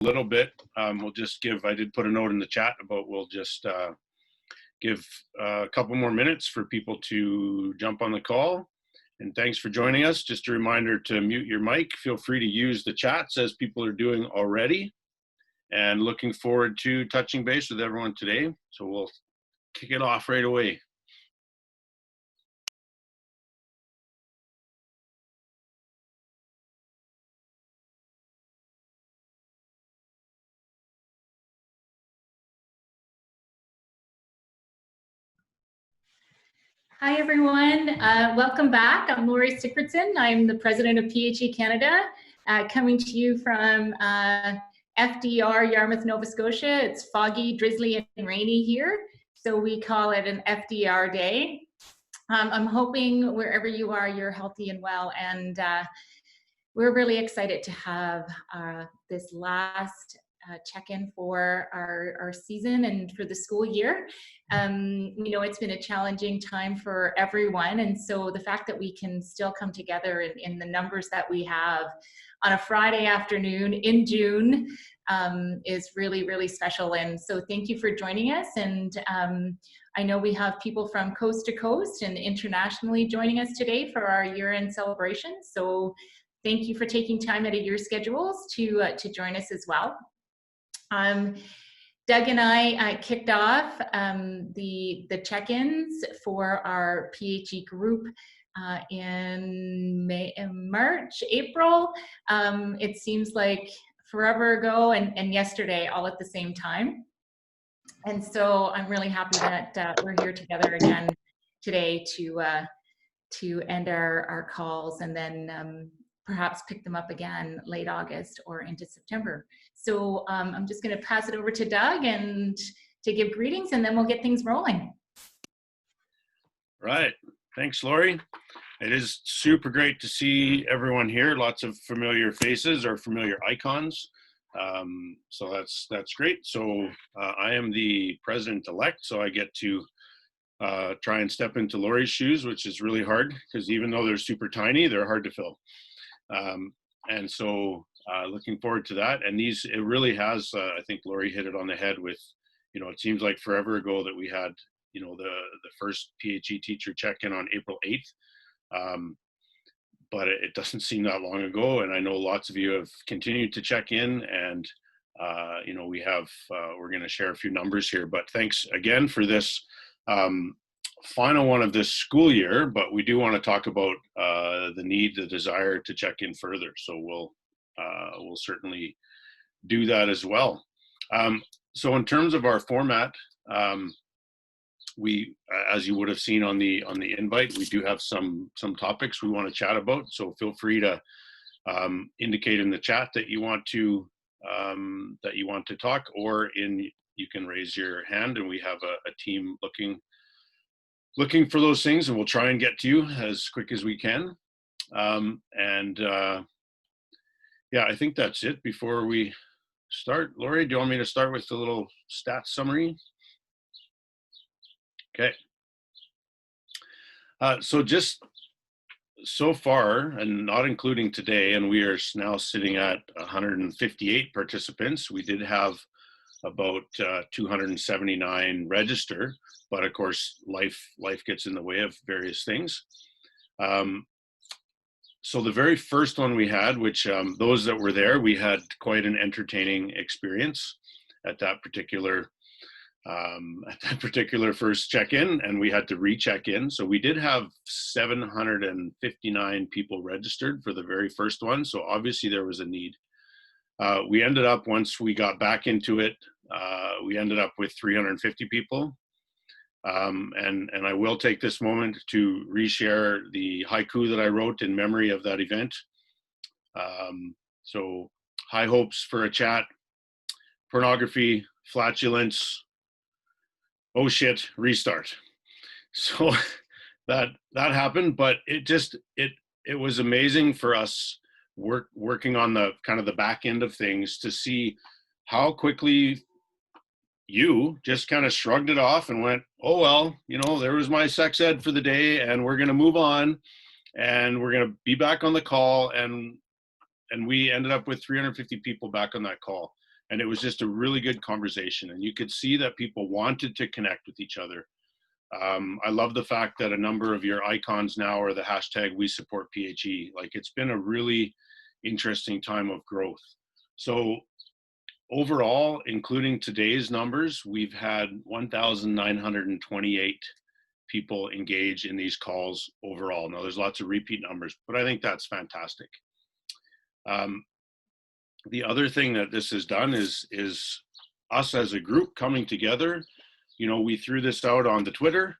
little bit. We'll just give, I did put a note in the chat about, we'll just give a couple more minutes for people to jump on the call. And thanks for joining us. Just a reminder to mute your mic. Feel free to use the chats as people are doing already. And looking forward to touching base with everyone today. So we'll kick it off right away. Hi, everyone. Welcome back. I'm Lori Sigfridson. I'm the president of PHE Canada, coming to you from FDR, Yarmouth, Nova Scotia. It's foggy, drizzly, and rainy here, so we call it an FDR day. I'm hoping wherever you are, you're healthy and well, and we're really excited to have this last check-in for our season and for the school year. You know, it's been a challenging time for everyone, and so the fact that we can still come together in the numbers that we have on a Friday afternoon in June is really, really special. And so thank you for joining us. And I know we have people from coast to coast and internationally joining us today for our year-end celebration. So thank you for taking time out of your schedules to join us as well. Doug and I kicked off the check-ins for our PHE group in March, April. It seems like forever ago and yesterday all at the same time. And so I'm really happy that we're here together again today to end our calls and then perhaps pick them up again late August or into September. So I'm just going to pass it over to Doug and to give greetings, and then we'll get things rolling. Right. Thanks, Lori. It is super great to see everyone here. Lots of familiar faces or familiar icons. So that's great. So I am the president-elect, so I get to try and step into Lori's shoes, which is really hard because even though they're super tiny, they're hard to fill. And so looking forward to that. And these, it really has, I think Lori hit it on the head with, you know, it seems like forever ago that we had, you know, the first PHE teacher check-in on April 8th. But it doesn't seem that long ago. And I know lots of you have continued to check in, and, you know, we have, we're going to share a few numbers here, but thanks again for this final one of this school year, but we do want to talk about the need, the desire to check in further. So we'll certainly do that as well. So in terms of our format, we, as you would have seen on the invite, we do have some topics we want to chat about. So feel free to indicate in the chat that you want to talk, or you can raise your hand, and we have a team looking for those things, and we'll try and get to you as quick as we can. Yeah, I think that's it. Before we start, Lori, do you want me to start with the little stats summary? Okay. So just so far, and not including today, and we are now sitting at 158 participants. We did have about 279 register, but of course life gets in the way of various things. So the very first one we had, which those that were there, we had quite an entertaining experience at that particular first check-in, and we had to recheck in. So we did have 759 people registered for the very first one. So obviously there was a need. We ended up, once we got back into it, we ended up with 350 people. And I will take this moment to reshare the haiku that I wrote in memory of that event. So high hopes for a chat, pornography, flatulence, oh shit, restart. So that happened, but it was amazing for us working on the kind of the back end of things to see how quickly you just kind of shrugged it off and went, oh, well, you know, there was my sex ed for the day, and we're going to move on, and we're going to be back on the call. And we ended up with 350 people back on that call. And it was just a really good conversation. And you could see that people wanted to connect with each other. I love the fact that a number of your icons now are the hashtag We Support PHE. Like, it's been a really interesting time of growth. So overall, including today's numbers, we've had 1,928 people engage in these calls overall. Now, there's lots of repeat numbers, but I think that's fantastic. The other thing that this has done is us as a group coming together. You know, we threw this out on the Twitter,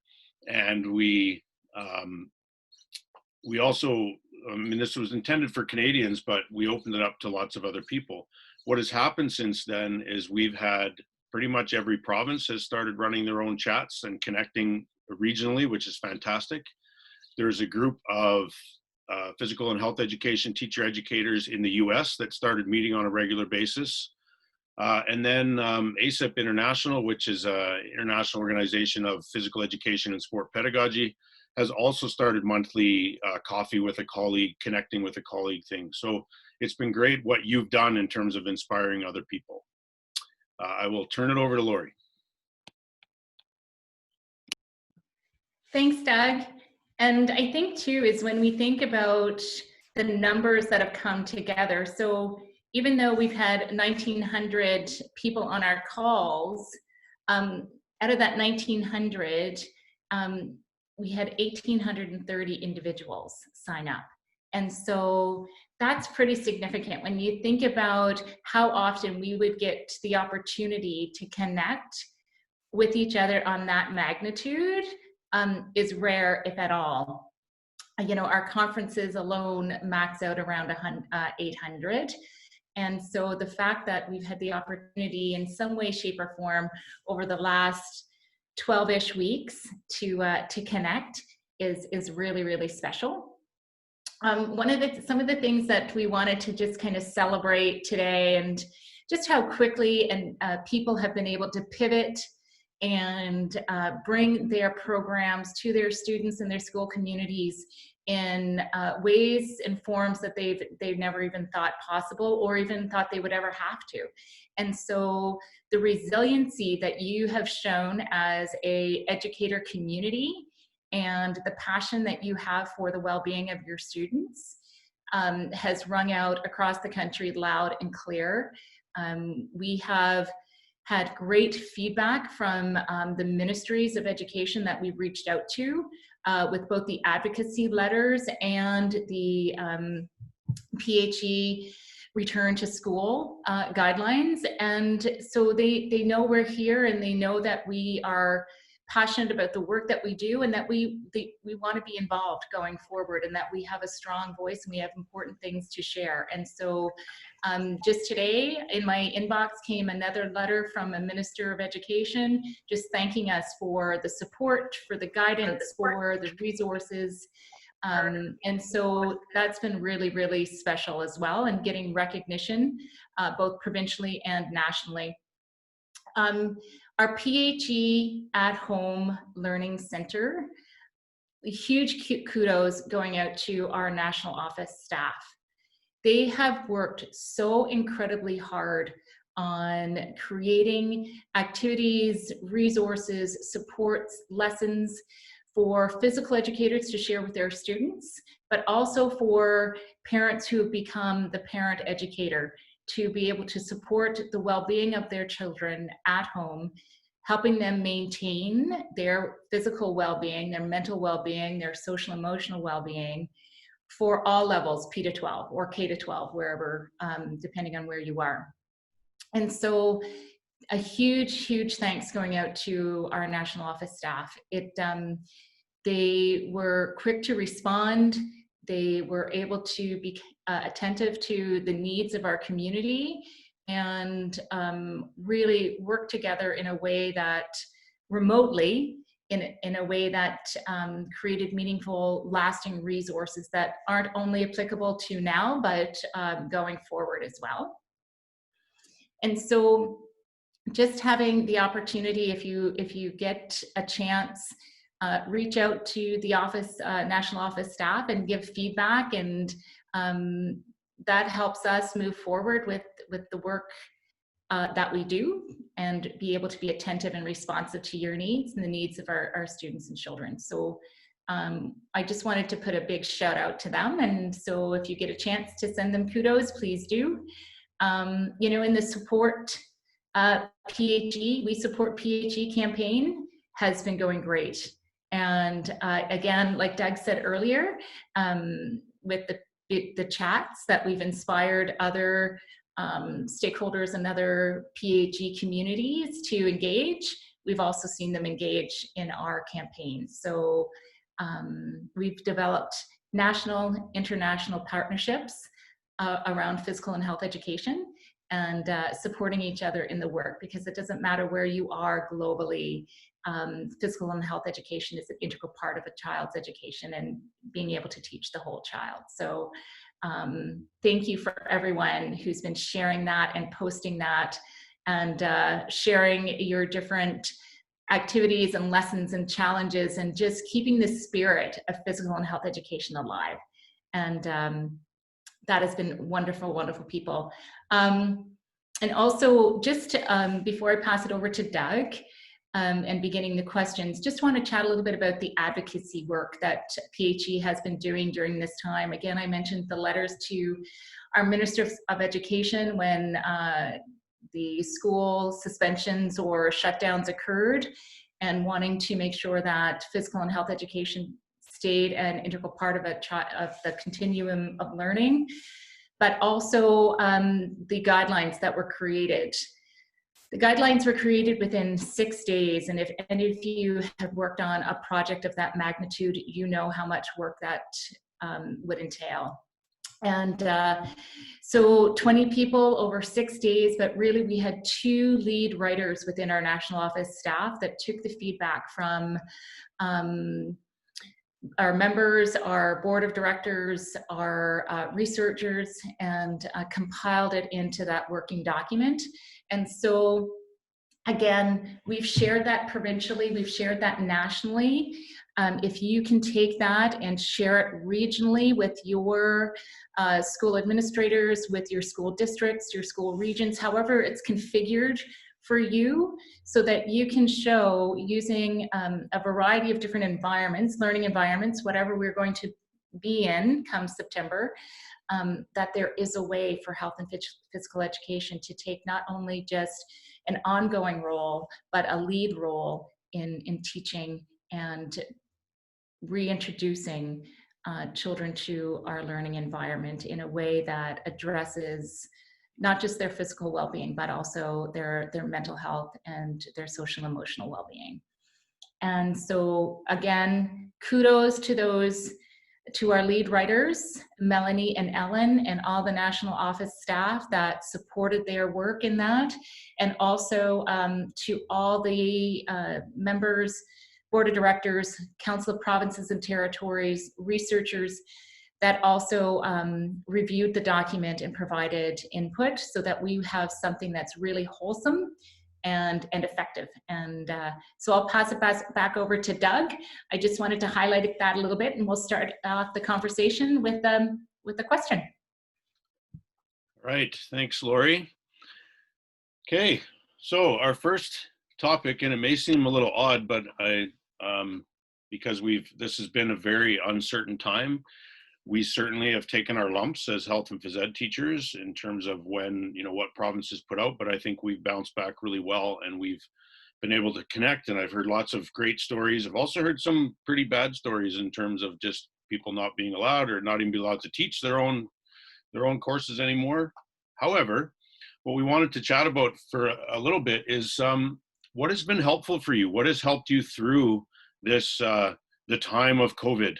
and we also, I mean, this was intended for Canadians, but we opened it up to lots of other people. What has happened since then is we've had pretty much every province has started running their own chats and connecting regionally, which is fantastic. There's a group of physical and health education teacher educators in the US that started meeting on a regular basis. And then ASIP International, which is an international organization of physical education and sport pedagogy, has also started monthly coffee with a colleague, connecting with a colleague thing. So it's been great what you've done in terms of inspiring other people. I will turn it over to Lori. Thanks, Doug. And I think too is when we think about the numbers that have come together. So even though we've had 1,900 people on our calls, out of that 1,900, we had 1,830 individuals sign up. And so that's pretty significant when you think about how often we would get the opportunity to connect with each other on that magnitude. Is rare, if at all. You know, our conferences alone max out around 800. And so the fact that we've had the opportunity in some way, shape, or form over the last 12-ish weeks to connect is really, really special. Some of the things that we wanted to just kind of celebrate today, and just how quickly and people have been able to pivot and bring their programs to their students and their school communities in ways and forms that they've never even thought possible or even thought they would ever have to. And so the resiliency that you have shown as a educator community and the passion that you have for the well-being of your students has rung out across the country loud and clear. We have had great feedback from the ministries of education that we've reached out to with both the advocacy letters and the PHE return to school guidelines. And so they know we're here, and they know that we are passionate about the work that we do, and that we want to be involved going forward, and that we have a strong voice and we have important things to share. And so just today in my inbox came another letter from a minister of education just thanking us for the support, for the guidance, for the resources. And so that's been really, really special as well, and getting recognition both provincially and nationally. Our PHE at Home Learning Center, huge kudos going out to our national office staff. They have worked so incredibly hard on creating activities, resources, supports, lessons for physical educators to share with their students, but also for parents who have become the parent educator to be able to support the well-being of their children at home, helping them maintain their physical well-being, their mental well-being, their social emotional well-being for all levels, P to 12 or K to 12, wherever, depending on where you are. And so a huge, huge thanks going out to our national office staff. They were quick to respond. They were able to be attentive to the needs of our community, and really work together in a way that remotely, in a way that created meaningful, lasting resources that aren't only applicable to now, but going forward as well. And so just having the opportunity, if you get a chance, reach out to the office, national office staff, and give feedback, and that helps us move forward with the work that we do, and be able to be attentive and responsive to your needs and the needs of our students and children. So I just wanted to put a big shout out to them. And so if you get a chance to send them kudos, please do. You know, in the support PHE, we support PHE campaign has been going great. And again, like Doug said earlier, with the chats that we've inspired other stakeholders and other PHE communities to engage, we've also seen them engage in our campaign. So we've developed national, international partnerships around physical and health education, and supporting each other in the work, because it doesn't matter where you are globally. Physical and health education is an integral part of a child's education and being able to teach the whole child. So thank you for everyone who's been sharing that and posting that, and sharing your different activities and lessons and challenges, and just keeping the spirit of physical and health education alive. And that has been wonderful, wonderful people. And also, just before I pass it over to Doug, and beginning the questions, just want to chat a little bit about the advocacy work that PHE has been doing during this time. Again, I mentioned the letters to our Minister of Education when the school suspensions or shutdowns occurred, and wanting to make sure that physical and health education stayed an integral part of the continuum of learning, but also the guidelines that were created. The guidelines were created within 6 days, and if any of you have worked on a project of that magnitude, you know how much work that would entail. And so 20 people over 6 days, but really we had 2 lead writers within our national office staff that took the feedback from our members, our board of directors, our researchers, and compiled it into that working document. And so, again, we've shared that provincially, we've shared that nationally. If you can take that and share it regionally with your school administrators, with your school districts, your school regions, however it's configured for you, so that you can show using a variety of different environments, learning environments, whatever we're going to be in come September, that there is a way for health and physical education to take not only just an ongoing role, but a lead role in teaching and reintroducing children to our learning environment in a way that addresses not just their physical well-being, but also their mental health and their social and emotional well-being. And so again, kudos to our lead writers, Melanie and Ellen, and all the national office staff that supported their work in that, and also to all the members, board of directors, council of provinces and territories, researchers that also reviewed the document and provided input, so that we have something that's really wholesome and effective. And so I'll pass it back over to Doug. I just wanted to highlight that a little bit, and we'll start off the conversation with the question. Right, thanks, Lori. Okay, so our first topic, and it may seem a little odd, but because this has been a very uncertain time, we certainly have taken our lumps as health and phys ed teachers in terms of when, what provinces put out, but I think we've bounced back really well, and we've been able to connect, and I've heard lots of great stories. I've also heard some pretty bad stories in terms of just people not being allowed, or not even be allowed to teach their own courses anymore. However, what we wanted to chat about for a little bit is what has been helpful for you? What has helped you through this, the time of COVID?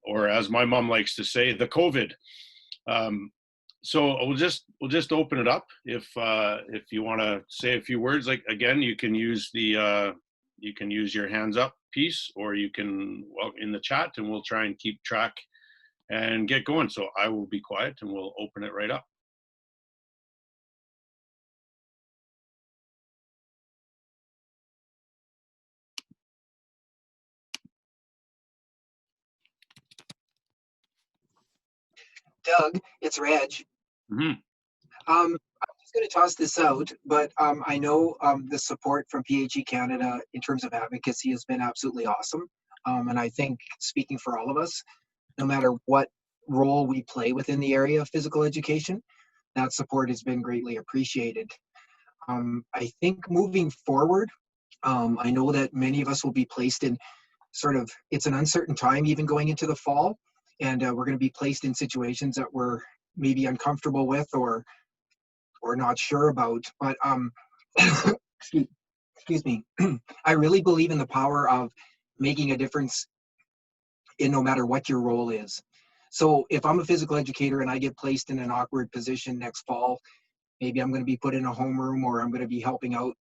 Or as my mom likes to say, the COVID. So we'll just open it up. If you want to say a few words, like again, you can use your hands up piece, or you can in the chat, and we'll try and keep track and get going. So I will be quiet, and we'll open it right up. Doug, it's Reg. Mm-hmm. I was going to toss this out, but I know the support from PHE Canada in terms of advocacy has been absolutely awesome. And I think, speaking for all of us, no matter what role we play within the area of physical education, that support has been greatly appreciated. I think moving forward, I know that many of us will be placed in it's an uncertain time even going into the fall, and we're going to be placed in situations that we're maybe uncomfortable with or not sure about. But excuse me, I really believe in the power of making a difference in no matter what your role is. So if I'm a physical educator and I get placed in an awkward position next fall, maybe I'm going to be put in a homeroom or I'm going to be helping out.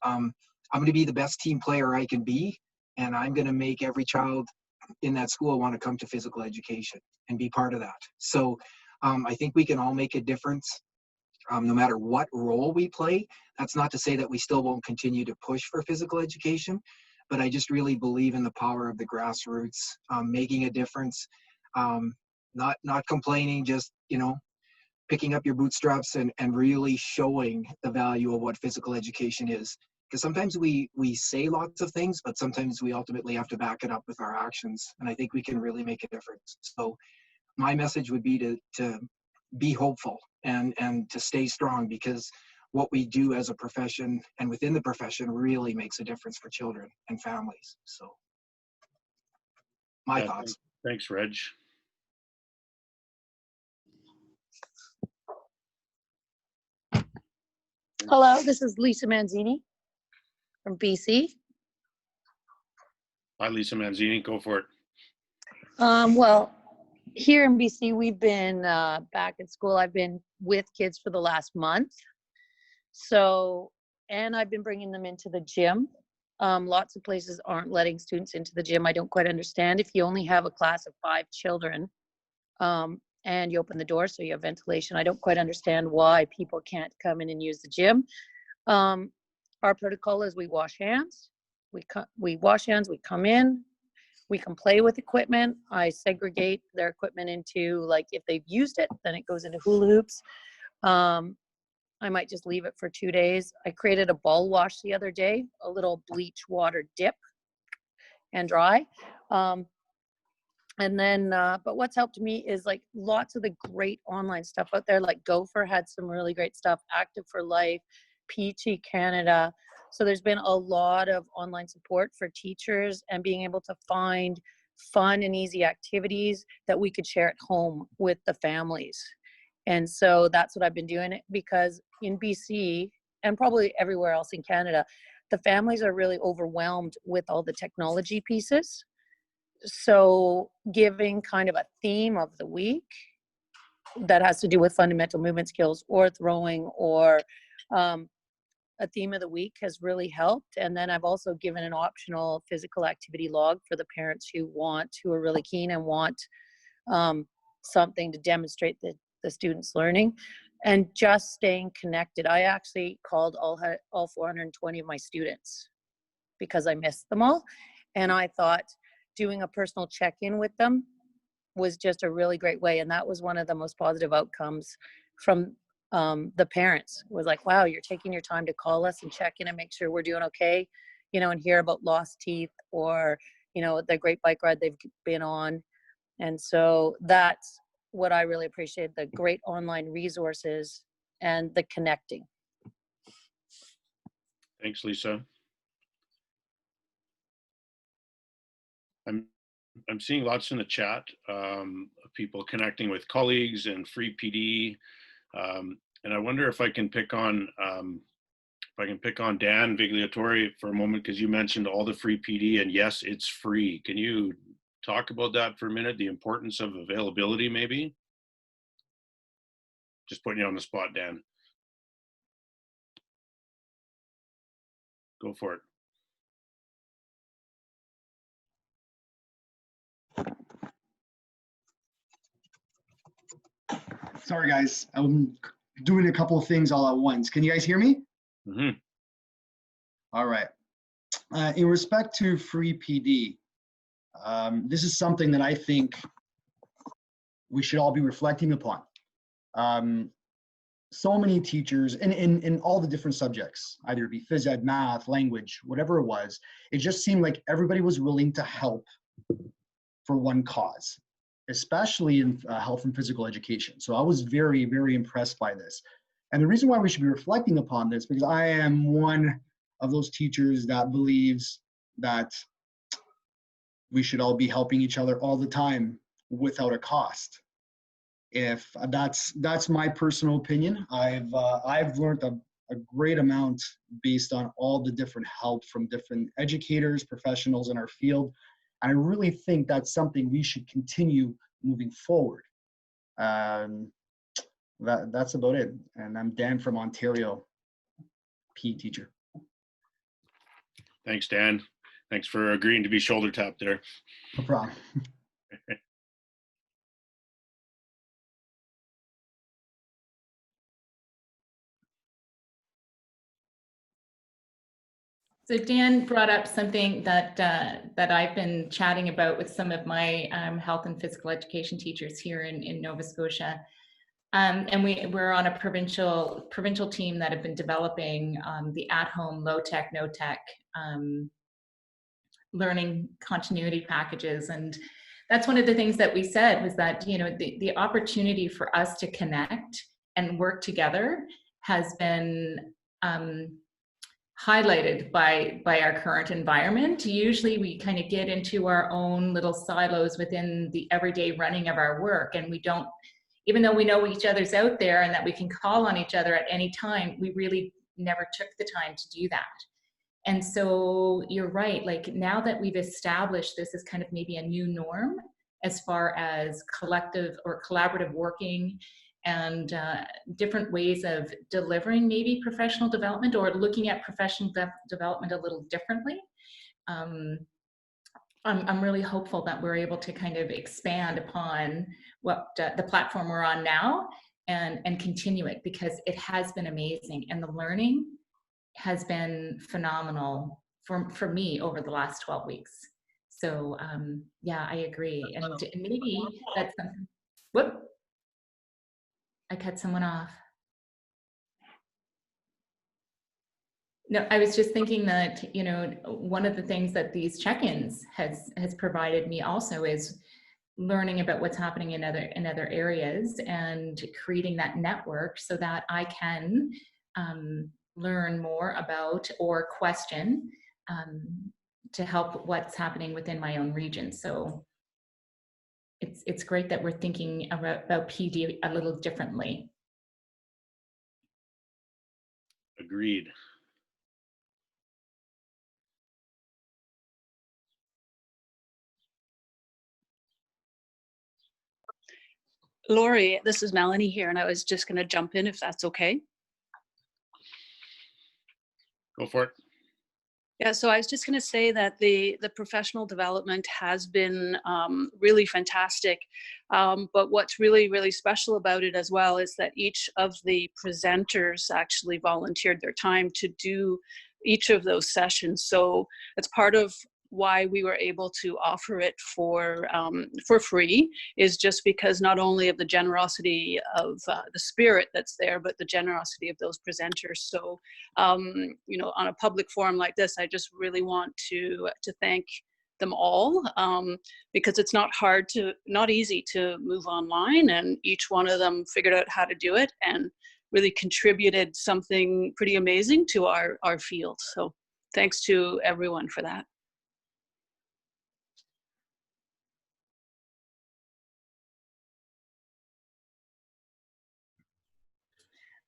I'm going to be the best team player I can be, and I'm going to make every child in that school want to come to physical education and be part of that. So I think we can all make a difference no matter what role we play. That's not to say that we still won't continue to push for physical education, but I just really believe in the power of the grassroots, making a difference, not complaining, just, picking up your bootstraps and really showing the value of what physical education is. Because sometimes we say lots of things, but sometimes we ultimately have to back it up with our actions. And I think we can really make a difference. So my message would be to be hopeful and to stay strong, because what we do as a profession and within the profession really makes a difference for children and families. So my thoughts. Thanks, Reg. Hello, this is Lisa Manzini from BC. Hi, Lisa Manzini, go for it. Well, here in BC, we've been back at school. I've been with kids for the last month. So, and I've been bringing them into the gym. Lots of places aren't letting students into the gym. I don't quite understand. If you only have a class of 5 children and you open the door so you have ventilation, I don't quite understand why people can't come in and use the gym. Our protocol is we wash hands. We wash hands, we come in, we can play with equipment. I segregate their equipment into, like, if they've used it, then it goes into hula hoops. I might just leave it for 2 days. I created a ball wash the other day, a little bleach water dip and dry. And then, but what's helped me is like lots of the great online stuff out there, like Gopher had some really great stuff, Active for Life, PHE Canada. So there's been a lot of online support for teachers and being able to find fun and easy activities that we could share at home with the families. And so that's what I've been doing, because in BC and probably everywhere else in Canada, the families are really overwhelmed with all the technology pieces. So giving kind of a theme of the week that has to do with fundamental movement skills or throwing or a theme of the week has really helped. And then I've also given an optional physical activity log for the parents who are really keen and want something to demonstrate the students' learning, and just staying connected. I actually called all 420 of my students because I missed them all. And I thought doing a personal check-in with them was just a really great way. And that was one of the most positive outcomes from the parents. Was like, wow, you're taking your time to call us and check in and make sure we're doing okay, and hear about lost teeth or, the great bike ride they've been on. And so that's what I really appreciate, the great online resources and the connecting. Thanks, Lisa. I'm seeing lots in the chat of people connecting with colleagues and free PD, and I wonder if I can pick on Dan Vigliatore for a moment, because you mentioned all the free PD, and yes, it's free. Can you talk about that for a minute? The importance of availability, maybe. Just putting you on the spot, Dan. Go for it. Sorry, guys. I'm doing a couple of things all at once. Can you guys hear me? Mm-hmm. All right. In respect to free PD, this is something that I think we should all be reflecting upon. so many teachers in all the different subjects, either it be phys ed, math, language, whatever it was, it just seemed like everybody was willing to help for one cause, especially in health and physical education. So I was very, very impressed by this. And the reason why we should be reflecting upon this, because I am one of those teachers that believes that we should all be helping each other all the time without a cost. If that's my personal opinion. I've learned a great amount based on all the different help from different educators, professionals in our field. And I really think that's something we should continue moving forward. That's about it. And I'm Dan from Ontario, PE teacher. Thanks, Dan. Thanks for agreeing to be shoulder tapped there. No problem. So Dan brought up something that that I've been chatting about with some of my health and physical education teachers here in Nova Scotia. And we're on a provincial team that have been developing the at-home low-tech, no-tech learning continuity packages. And that's one of the things that we said was that, you know, the opportunity for us to connect and work together has been highlighted by our current environment. Usually we kind of get into our own little silos within the everyday running of our work, and we don't, even though we know each other's out there and that we can call on each other at any time, we really never took the time to do that. And so you're right, like now that we've established this as kind of maybe a new norm as far as collective or collaborative working and different ways of delivering maybe professional development or looking at professional development a little differently. I'm really hopeful that we're able to kind of expand upon what the platform we're on now and continue it, because it has been amazing and the learning has been phenomenal for me over the last 12 weeks. So yeah, I agree. And maybe that's something, whoop. I cut someone off. No, I was just thinking that, you know, one of the things that these check-ins has provided me also is learning about what's happening in other areas and creating that network so that I can learn more about or question to help what's happening within my own region. So it's great that we're thinking about PD a little differently. Agreed. Lori, this is Melanie here, and I was just going to jump in if that's okay. Go for it. Yeah, so I was just going to say that the professional development has been really fantastic. But what's really, really special about it as well is that each of the presenters actually volunteered their time to do each of those sessions. So it's part of why we were able to offer it for free, is just because not only of the generosity of the spirit that's there, but the generosity of those presenters. So, you know, on a public forum like this, I just really want to thank them all, because it's not easy to move online, and each one of them figured out how to do it and really contributed something pretty amazing to our field. So thanks to everyone for that.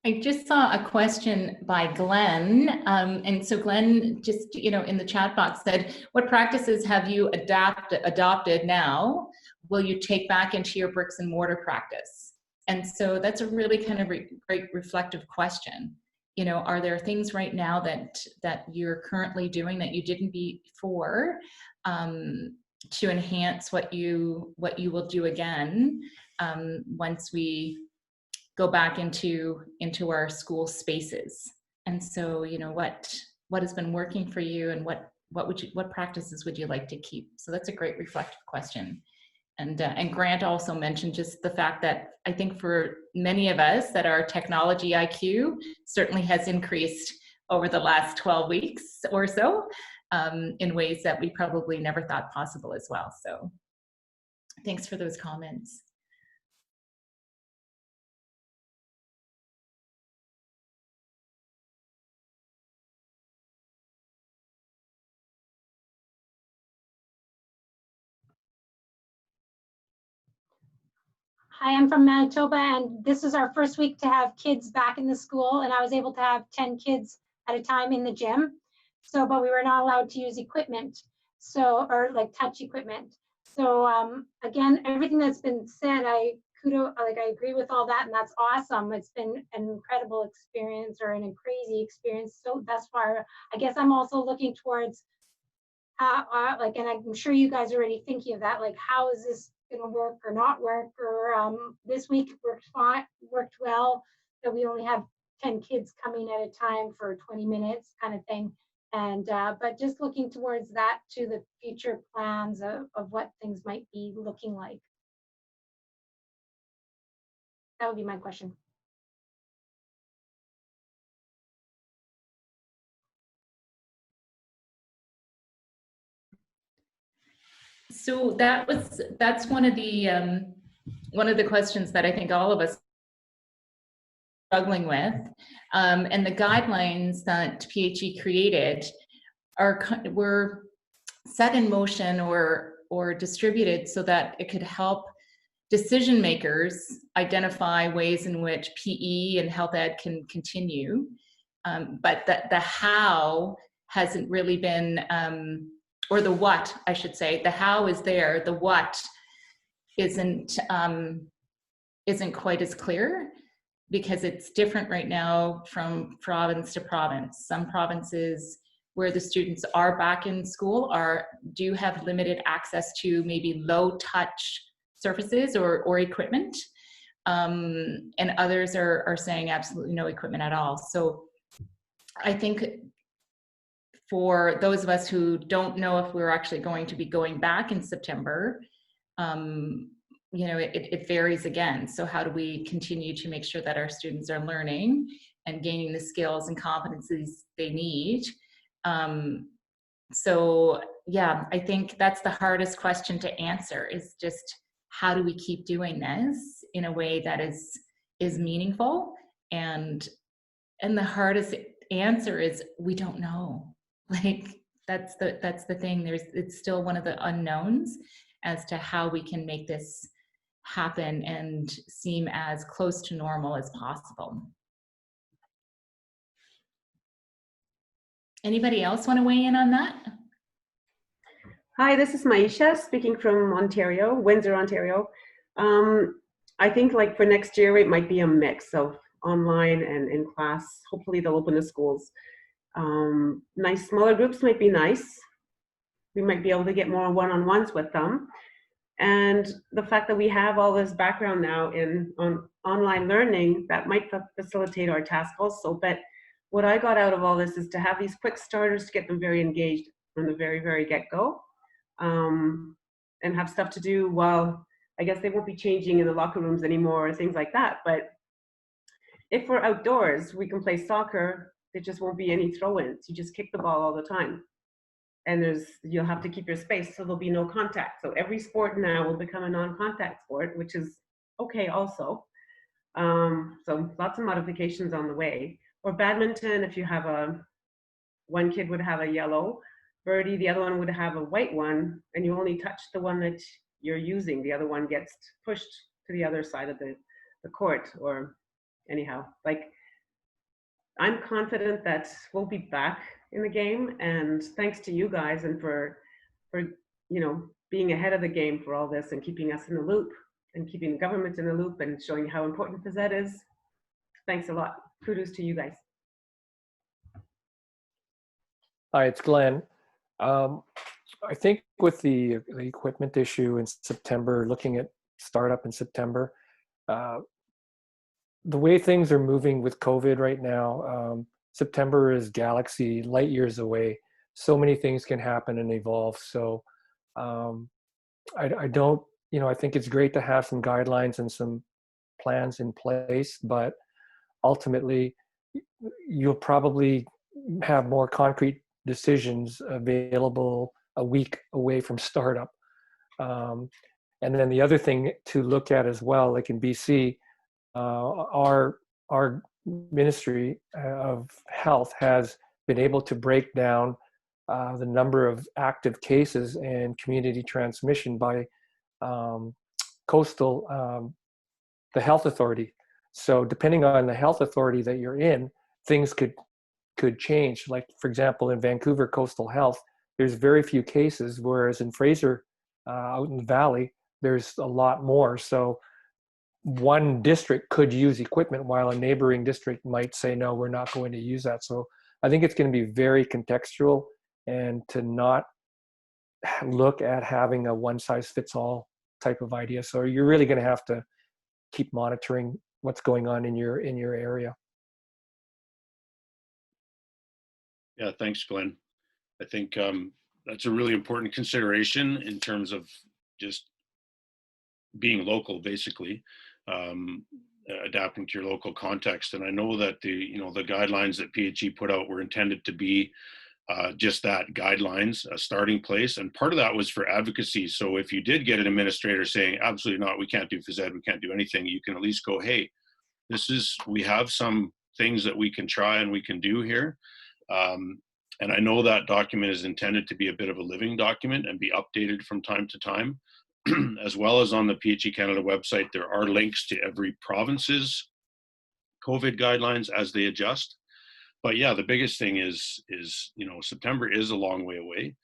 I just saw a question by Glenn. And so Glenn just, you know, in the chat box said, what practices have you adopted now will you take back into your bricks and mortar practice? And so that's a really kind of great reflective question. You know, are there things right now that you're currently doing that you didn't before to enhance what you will do again once we go back into our school spaces? And so, you know, what has been working for you, and what practices would you like to keep? So that's a great reflective question. And Grant also mentioned just the fact that I think for many of us that our technology IQ certainly has increased over the last 12 weeks or so, in ways that we probably never thought possible as well. So thanks for those comments. Hi, I'm from Manitoba, and this is our first week to have kids back in the school, and I was able to have 10 kids at a time in the gym. So, but we were not allowed to use equipment, so, or like touch equipment. So again, everything that's been said, I agree with all that, and that's awesome. It's been an incredible experience, or a crazy experience so thus far. I guess I'm also looking towards like, and I'm sure you guys are already thinking of that, like, how is this going to work or not work? Or this week worked fine, worked well, that we only have 10 kids coming at a time for 20 minutes kind of thing. And but just looking towards that to the future plans of what things might be looking like. That would be my question. So that's one of the questions that I think all of us are struggling with, and the guidelines that PHE created were set in motion or distributed so that it could help decision makers identify ways in which PE and health ed can continue, but the how hasn't really been, or the what, I should say. The how is there, the what isn't quite as clear, because it's different right now from province to province. Some provinces where the students are back in school do have limited access to maybe low touch surfaces or equipment, and others are saying absolutely no equipment at all. So I think for those of us who don't know if we're actually going to be going back in September, you know, it varies again. So how do we continue to make sure that our students are learning and gaining the skills and competencies they need? So yeah, I think that's the hardest question to answer, is just how do we keep doing this in a way that is meaningful? And the hardest answer is we don't know. Like that's the thing. It's still one of the unknowns as to how we can make this happen and seem as close to normal as possible. Anybody else want to weigh in on that? Hi, this is Maisha speaking from Ontario, Windsor, Ontario. I think like for next year, it might be a mix of online and in class. Hopefully they'll open the schools. Nice smaller groups might be nice. We might be able to get more one-on-ones with them. And the fact that we have all this background now on online learning, that might facilitate our task also. But what I got out of all this is to have these quick starters to get them very engaged from the very, very get-go, and have stuff to do while, I guess they won't be changing in the locker rooms anymore or things like that. But if we're outdoors, we can play soccer. There just won't be any throw-ins. You just kick the ball all the time. And you'll have to keep your space, so there'll be no contact. So every sport now will become a non-contact sport, which is okay also. So lots of modifications on the way. Or badminton, if you have one kid would have a yellow birdie, the other one would have a white one, and you only touch the one that you're using. The other one gets pushed to the other side of the court, or anyhow. Like, I'm confident that we'll be back in the game, and thanks to you guys and for being ahead of the game for all this and keeping us in the loop and keeping the government in the loop and showing how important phys ed is. Thanks a lot. Kudos to you guys. Hi, it's Glenn. I think with the equipment issue in September, looking at startup in September, the way things are moving with COVID right now, September is galaxy light years away. So many things can happen and evolve. So I don't I think it's great to have some guidelines and some plans in place, but ultimately you'll probably have more concrete decisions available a week away from startup. And then the other thing to look at as well, like in BC, our Ministry of Health has been able to break down the number of active cases and community transmission by coastal, the health authority. So depending on the health authority that you're in, things could change. Like, for example, in Vancouver Coastal Health, there's very few cases, whereas in Fraser, out in the valley, there's a lot more. So one district could use equipment while a neighboring district might say, no, we're not going to use that. So I think it's going to be very contextual, and to not look at having a one size fits all type of idea. So you're really going to have to keep monitoring what's going on in your area. Yeah, thanks, Glenn. I think that's a really important consideration in terms of just being local, basically, adapting to your local context. And I know that the guidelines that PHE put out were intended to be just that, guidelines, a starting place. And part of that was for advocacy. So if you did get an administrator saying, absolutely not, we can't do phys ed, we can't do anything, you can at least go, hey, we have some things that we can try and we can do here. And I know that document is intended to be a bit of a living document and be updated from time to time. As well as on the PHE Canada website, there are links to every province's COVID guidelines as they adjust. But yeah, the biggest thing is September is a long way away.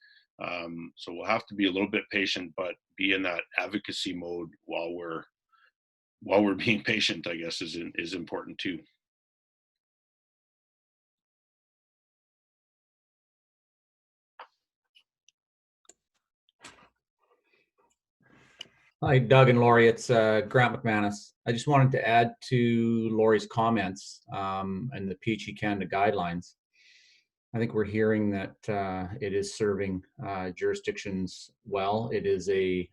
So we'll have to be a little bit patient, but be in that advocacy mode while we're being patient, I guess, is important too. Hi, Doug and Lori. It's Grant McManus. I just wanted to add to Lori's comments and the PHE Canada guidelines. I think we're hearing that it is serving jurisdictions well. It is the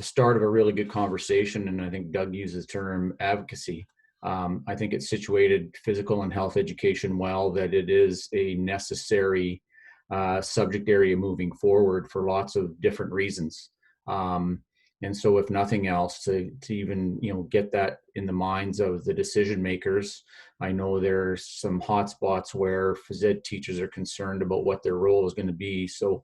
start of a really good conversation, and I think Doug uses the term advocacy. I think it's situated physical and health education well, that it is a necessary subject area moving forward for lots of different reasons. And so if nothing else, to even, get that in the minds of the decision makers. I know there's some hot spots where phys ed teachers are concerned about what their role is going to be. So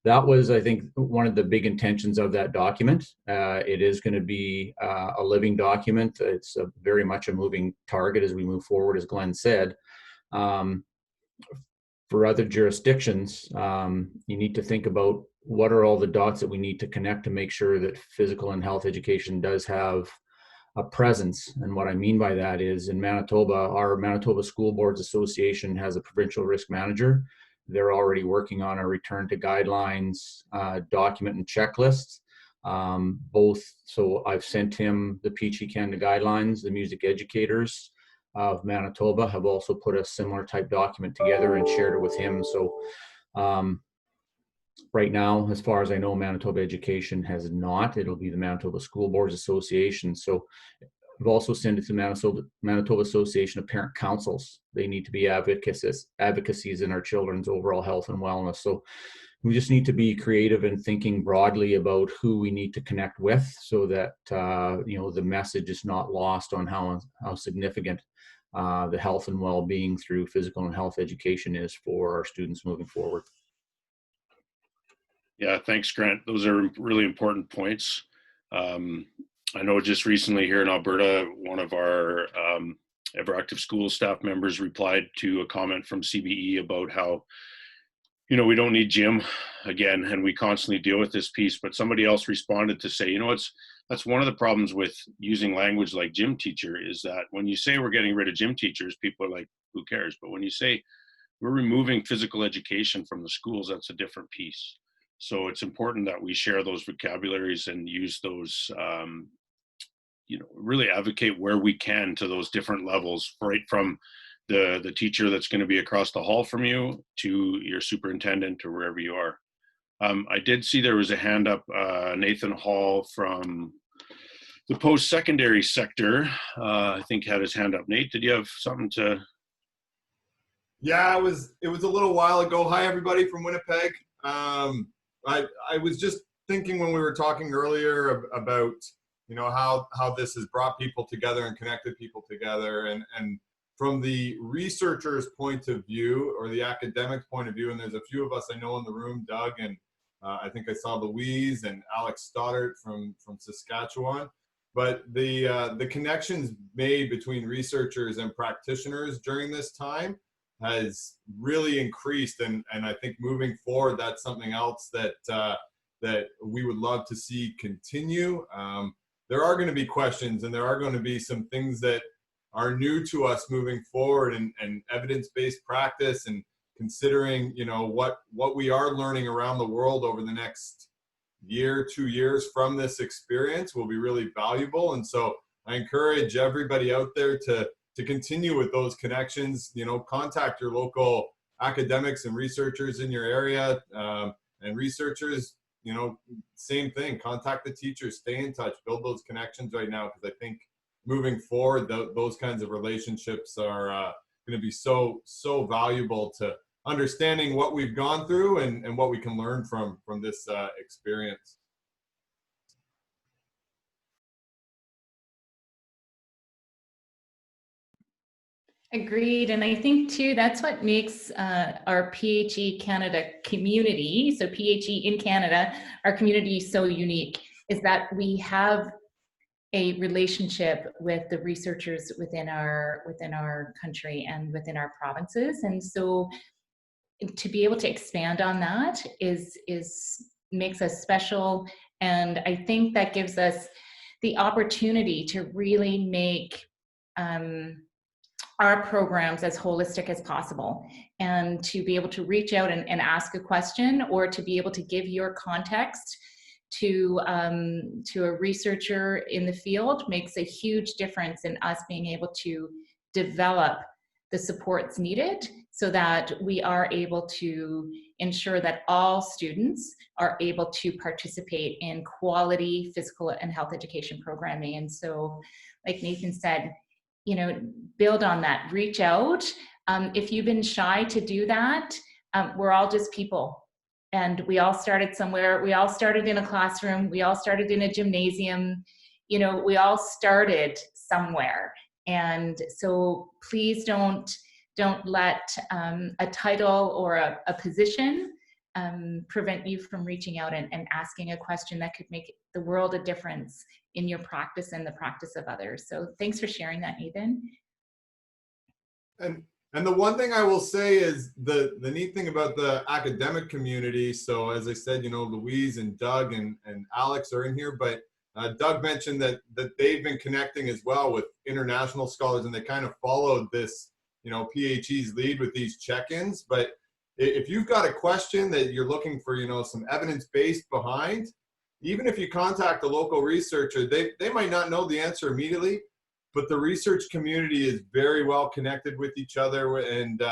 that was, I think, one of the big intentions of that document. It is going to be a living document. It's very much a moving target as we move forward, as Glenn said. For other jurisdictions, you need to think about what are all the dots that we need to connect to make sure that physical and health education does have a presence. And what I mean by that is, in Manitoba, our Manitoba School Boards Association has a provincial risk manager. They're already working on a return to guidelines document and checklist. So I've sent him the PHE Canada guidelines. The music educators of Manitoba have also put a similar type document together and shared it with him. So right now, as far as I know, Manitoba Education has not. It'll be the Manitoba School Boards Association. So I've also sent it to Manitoba Association of Parent Councils. They need to be advocacies in our children's overall health and wellness. So we just need to be creative and thinking broadly about who we need to connect with, so that the message is not lost on how significant the health and well-being through physical and health education is for our students moving forward. Yeah, thanks, Grant. Those are really important points. I know just recently here in Alberta, one of our EverActive School staff members replied to a comment from CBE about how, we don't need gym again, and we constantly deal with this piece. But somebody else responded to say, that's one of the problems with using language like gym teacher, is that when you say we're getting rid of gym teachers, people are like, who cares? But when you say we're removing physical education from the schools, that's a different piece. So it's important that we share those vocabularies and use those, really advocate where we can to those different levels, right from the teacher that's going to be across the hall from you to your superintendent or wherever you are. I did see there was a hand up, Nathan Hall from the post-secondary sector, I think had his hand up. Nate, did you have something to? Yeah, it was a little while ago. Hi, everybody from Winnipeg. I was just thinking when we were talking earlier about, you know, how this has brought people together and connected people together, and from the researcher's point of view or the academic point of view, and there's a few of us I know in the room, Doug, and I think I saw Louise and Alex Stoddart from Saskatchewan. But the connections made between researchers and practitioners during this time has really increased, and I think moving forward, that's something else that that we would love to see continue. There are going to be questions, and there are going to be some things that are new to us moving forward, and evidence-based practice, and considering, you know, what we are learning around the world over the next year, 2 years from this experience will be really valuable. And so I encourage everybody out there to continue with those connections. You know, contact your local academics and researchers in your area, and researchers, you know, same thing, contact the teachers, stay in touch, build those connections right now, because I think moving forward, those kinds of relationships are going to be so valuable to understanding what we've gone through and what we can learn from this experience. Agreed. And I think too, that's what makes our PHE Canada community, so PHE in Canada, our community so unique, is that we have a relationship with the researchers within our country and within our provinces. And so to be able to expand on that makes us special. And I think that gives us the opportunity to really make our programs as holistic as possible, and to be able to reach out and ask a question, or to be able to give your context to a researcher in the field makes a huge difference in us being able to develop the supports needed, so that we are able to ensure that all students are able to participate in quality physical and health education programming. And so, like Nathan said, you know, build on that, reach out. If you've been shy to do that, we're all just people. And we all started somewhere. We all started in a classroom. We all started in a gymnasium. You know, we all started somewhere. And so please don't let a title or a position prevent you from reaching out and asking a question that could make the world a difference in your practice and the practice of others. So thanks for sharing that, Nathan. And the one thing I will say is the neat thing about the academic community. So as I said, you know, Louise and Doug and Alex are in here, but Doug mentioned that they've been connecting as well with international scholars, and they kind of followed this, you know, PHE's lead with these check-ins. But if you've got a question that you're looking for, you know, some evidence-based behind, even if you contact a local researcher, they might not know the answer immediately, but the research community is very well connected with each other. And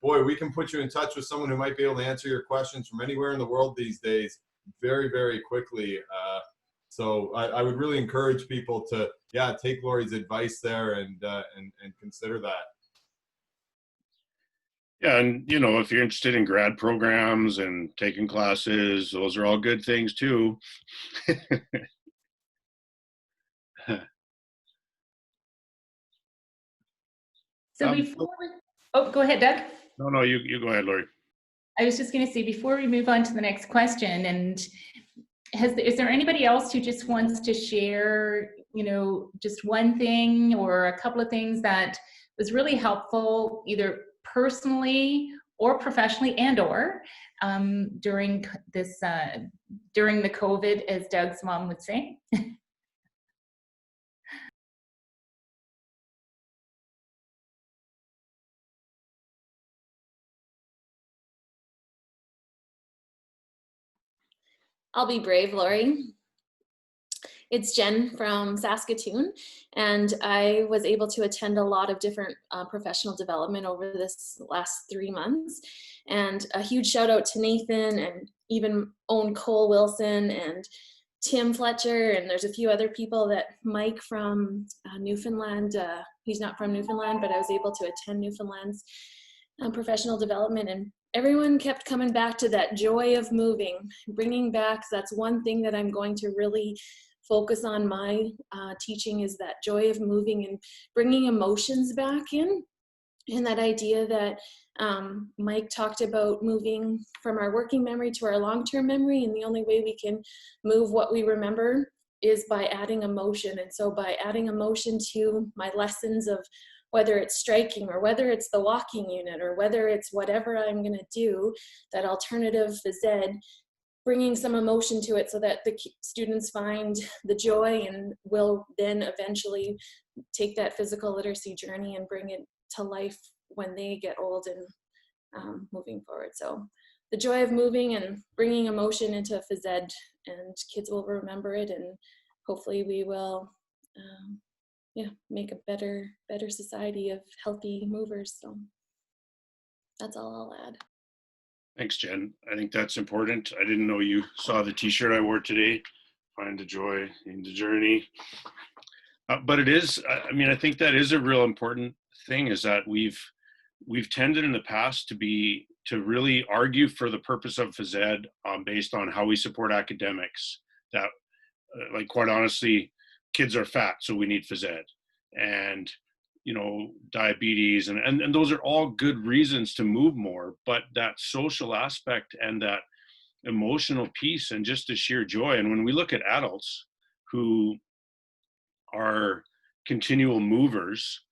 boy, we can put you in touch with someone who might be able to answer your questions from anywhere in the world these days very, very quickly. So I would really encourage people to, yeah, take Lori's advice there and consider that. Yeah, and you know, if you're interested in grad programs and taking classes, those are all good things too. So before we, oh, go ahead, Doug. No, you go ahead, Lori. I was just going to say, before we move on to the next question, and is there anybody else who just wants to share, you know, just one thing or a couple of things that was really helpful, either personally or professionally, and or during this during the COVID, as Doug's mom would say? I'll be brave, Lori. It's Jen from Saskatoon, and I was able to attend a lot of different professional development over this last 3 months. And a huge shout out to Nathan and even own Cole Wilson and Tim Fletcher, and there's a few other people that Mike from Newfoundland, he's not from Newfoundland, but I was able to attend Newfoundland's professional development, and everyone kept coming back to that joy of moving, bringing back, that's one thing that I'm going to really focus on my teaching, is that joy of moving and bringing emotions back in. And that idea that Mike talked about, moving from our working memory to our long-term memory, and the only way we can move what we remember is by adding emotion. And so by adding emotion to my lessons of whether it's striking or whether it's the walking unit or whether it's whatever I'm going to do, that alternative phys ed, bringing some emotion to it so that the students find the joy and will then eventually take that physical literacy journey and bring it to life when they get old and moving forward. So the joy of moving and bringing emotion into phys ed, and kids will remember it, and hopefully we will make a better society of healthy movers. So that's all I'll add. Thanks, Jen. I think that's important. I didn't know you saw the t-shirt I wore today. Find the joy in the journey. But it is, I mean, I think that is a real important thing, is that we've tended in the past to really argue for the purpose of phys ed based on how we support academics. That, like, quite honestly, kids are fat, so we need phys ed. And, you know, diabetes, and those are all good reasons to move more, but that social aspect and that emotional piece and just the sheer joy. And when we look at adults who are continual movers,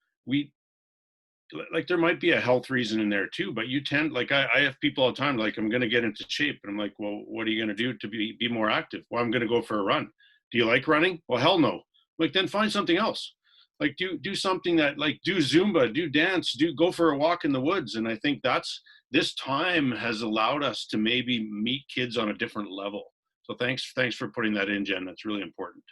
there might be a health reason in there too, but you tend, like, I have people all the time, like, I'm going to get into shape, and I'm like, well, what are you going to do to be more active? Well, I'm going to go for a run. Do you like running? Well, hell no. Like, then find something else. Like, do something that, like, do Zumba, do dance, go for a walk in the woods. And I think this time has allowed us to maybe meet kids on a different level. So thanks for putting that in, Jen. That's really important.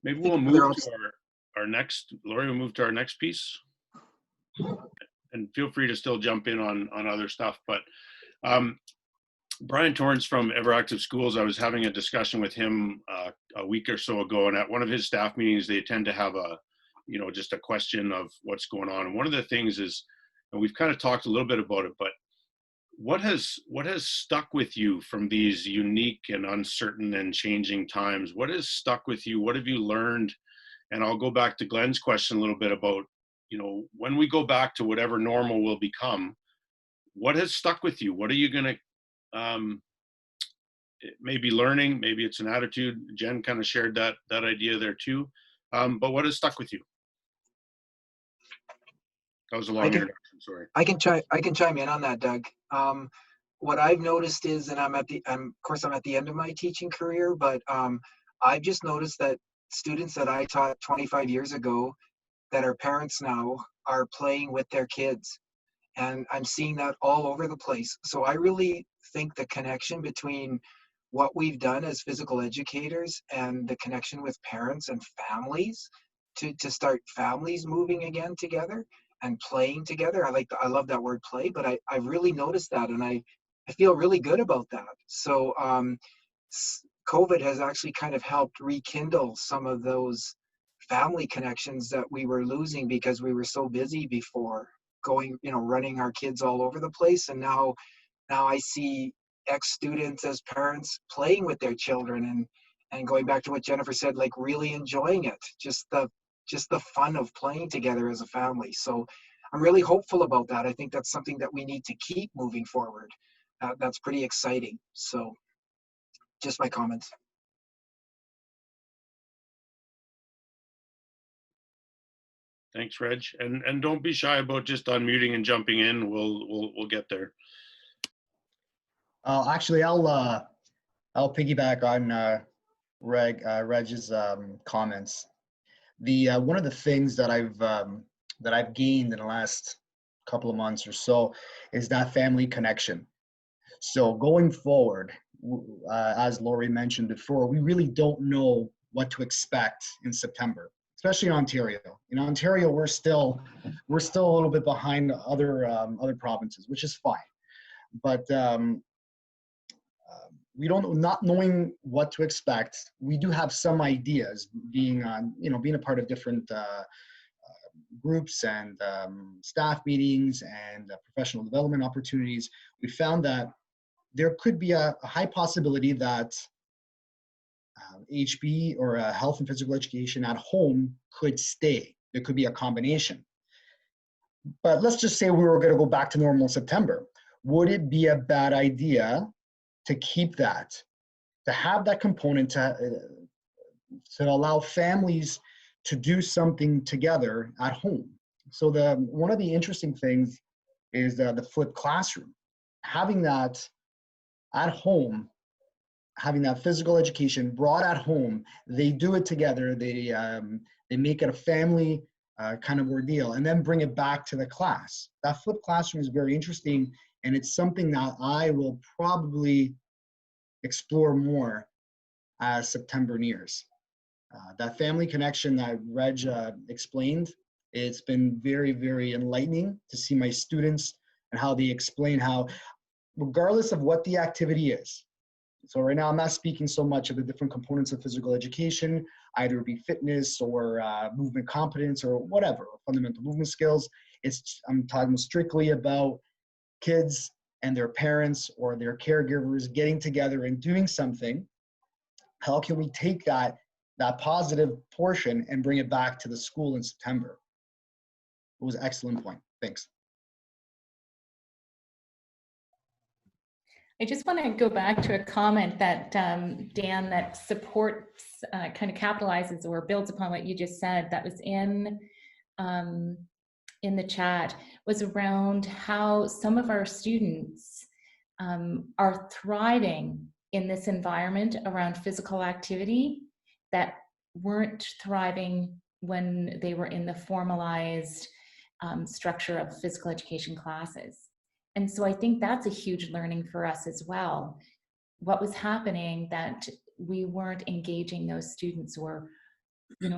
Maybe we'll move to our next, Lori, we'll move to our next piece. And feel free to still jump in on other stuff. But Brian Torrance from Everactive Schools, I was having a discussion with him a week or so ago, and at one of his staff meetings, they tend to have just a question of what's going on. And one of the things is, and we've kind of talked a little bit about it, but what has stuck with you from these unique and uncertain and changing times? What has stuck with you? What have you learned? And I'll go back to Glenn's question a little bit about, when we go back to whatever normal will become, what has stuck with you? What are you going to maybe learning? Maybe it's an attitude. Jen kind of shared that idea there too. But what has stuck with you? That was a long introduction, sorry. I can chime in on that, Doug. What I've noticed is, and I'm at the end of my teaching career, but I've just noticed that students that I taught 25 years ago that are parents now are playing with their kids. And I'm seeing that all over the place. So I really think the connection between what we've done as physical educators and the connection with parents and families to start families moving again together and playing together. I love that word play, but I really noticed that, and I feel really good about that. So COVID has actually kind of helped rekindle some of those family connections that we were losing because we were so busy before, running our kids all over the place. And now I see ex-students as parents playing with their children and going back to what Jennifer said, like really enjoying it, just the fun of playing together as a family. So I'm really hopeful about that. I think that's something that we need to keep moving forward. That's pretty exciting. So just my comments. Thanks, Reg. And don't be shy about just unmuting and jumping in. We'll get there. Actually, I'll piggyback on Reg's comments. One of the things that I've gained in the last couple of months or so is that family connection. So going forward, as Lori mentioned before, we really don't know what to expect in September, especially in Ontario. In Ontario, we're still a little bit behind other provinces, which is fine. But we not knowing what to expect. We do have some ideas, being a part of different groups and staff meetings and professional development opportunities. We found that there could be a high possibility that HB or health and physical education at home could stay. There could be a combination. But let's just say we were going to go back to normal in September. Would it be a bad idea to keep that, to have that component, to allow families to do something together at home? So one of the interesting things is the flipped classroom. Having that at home, having that physical education brought at home, they do it together. They make it a family kind of ordeal, and then bring it back to the class. That flipped classroom is very interesting, and it's something that I will probably explore more as September nears. That family connection that Reg explained, it's been very, very enlightening to see my students and how they explain how, regardless of what the activity is. So right now I'm not speaking so much of the different components of physical education, either be fitness or movement competence or whatever, fundamental movement skills. I'm talking strictly about kids and their parents or their caregivers getting together and doing something. How can we take that positive portion and bring it back to the school in September? It was an excellent point. Thanks. I just want to go back to a comment that Dan, that supports, kind of capitalizes or builds upon what you just said, that was in the chat, was around how some of our students are thriving in this environment around physical activity that weren't thriving when they were in the formalized structure of physical education classes. And so I think that's a huge learning for us as well. What was happening that we weren't engaging those students, or,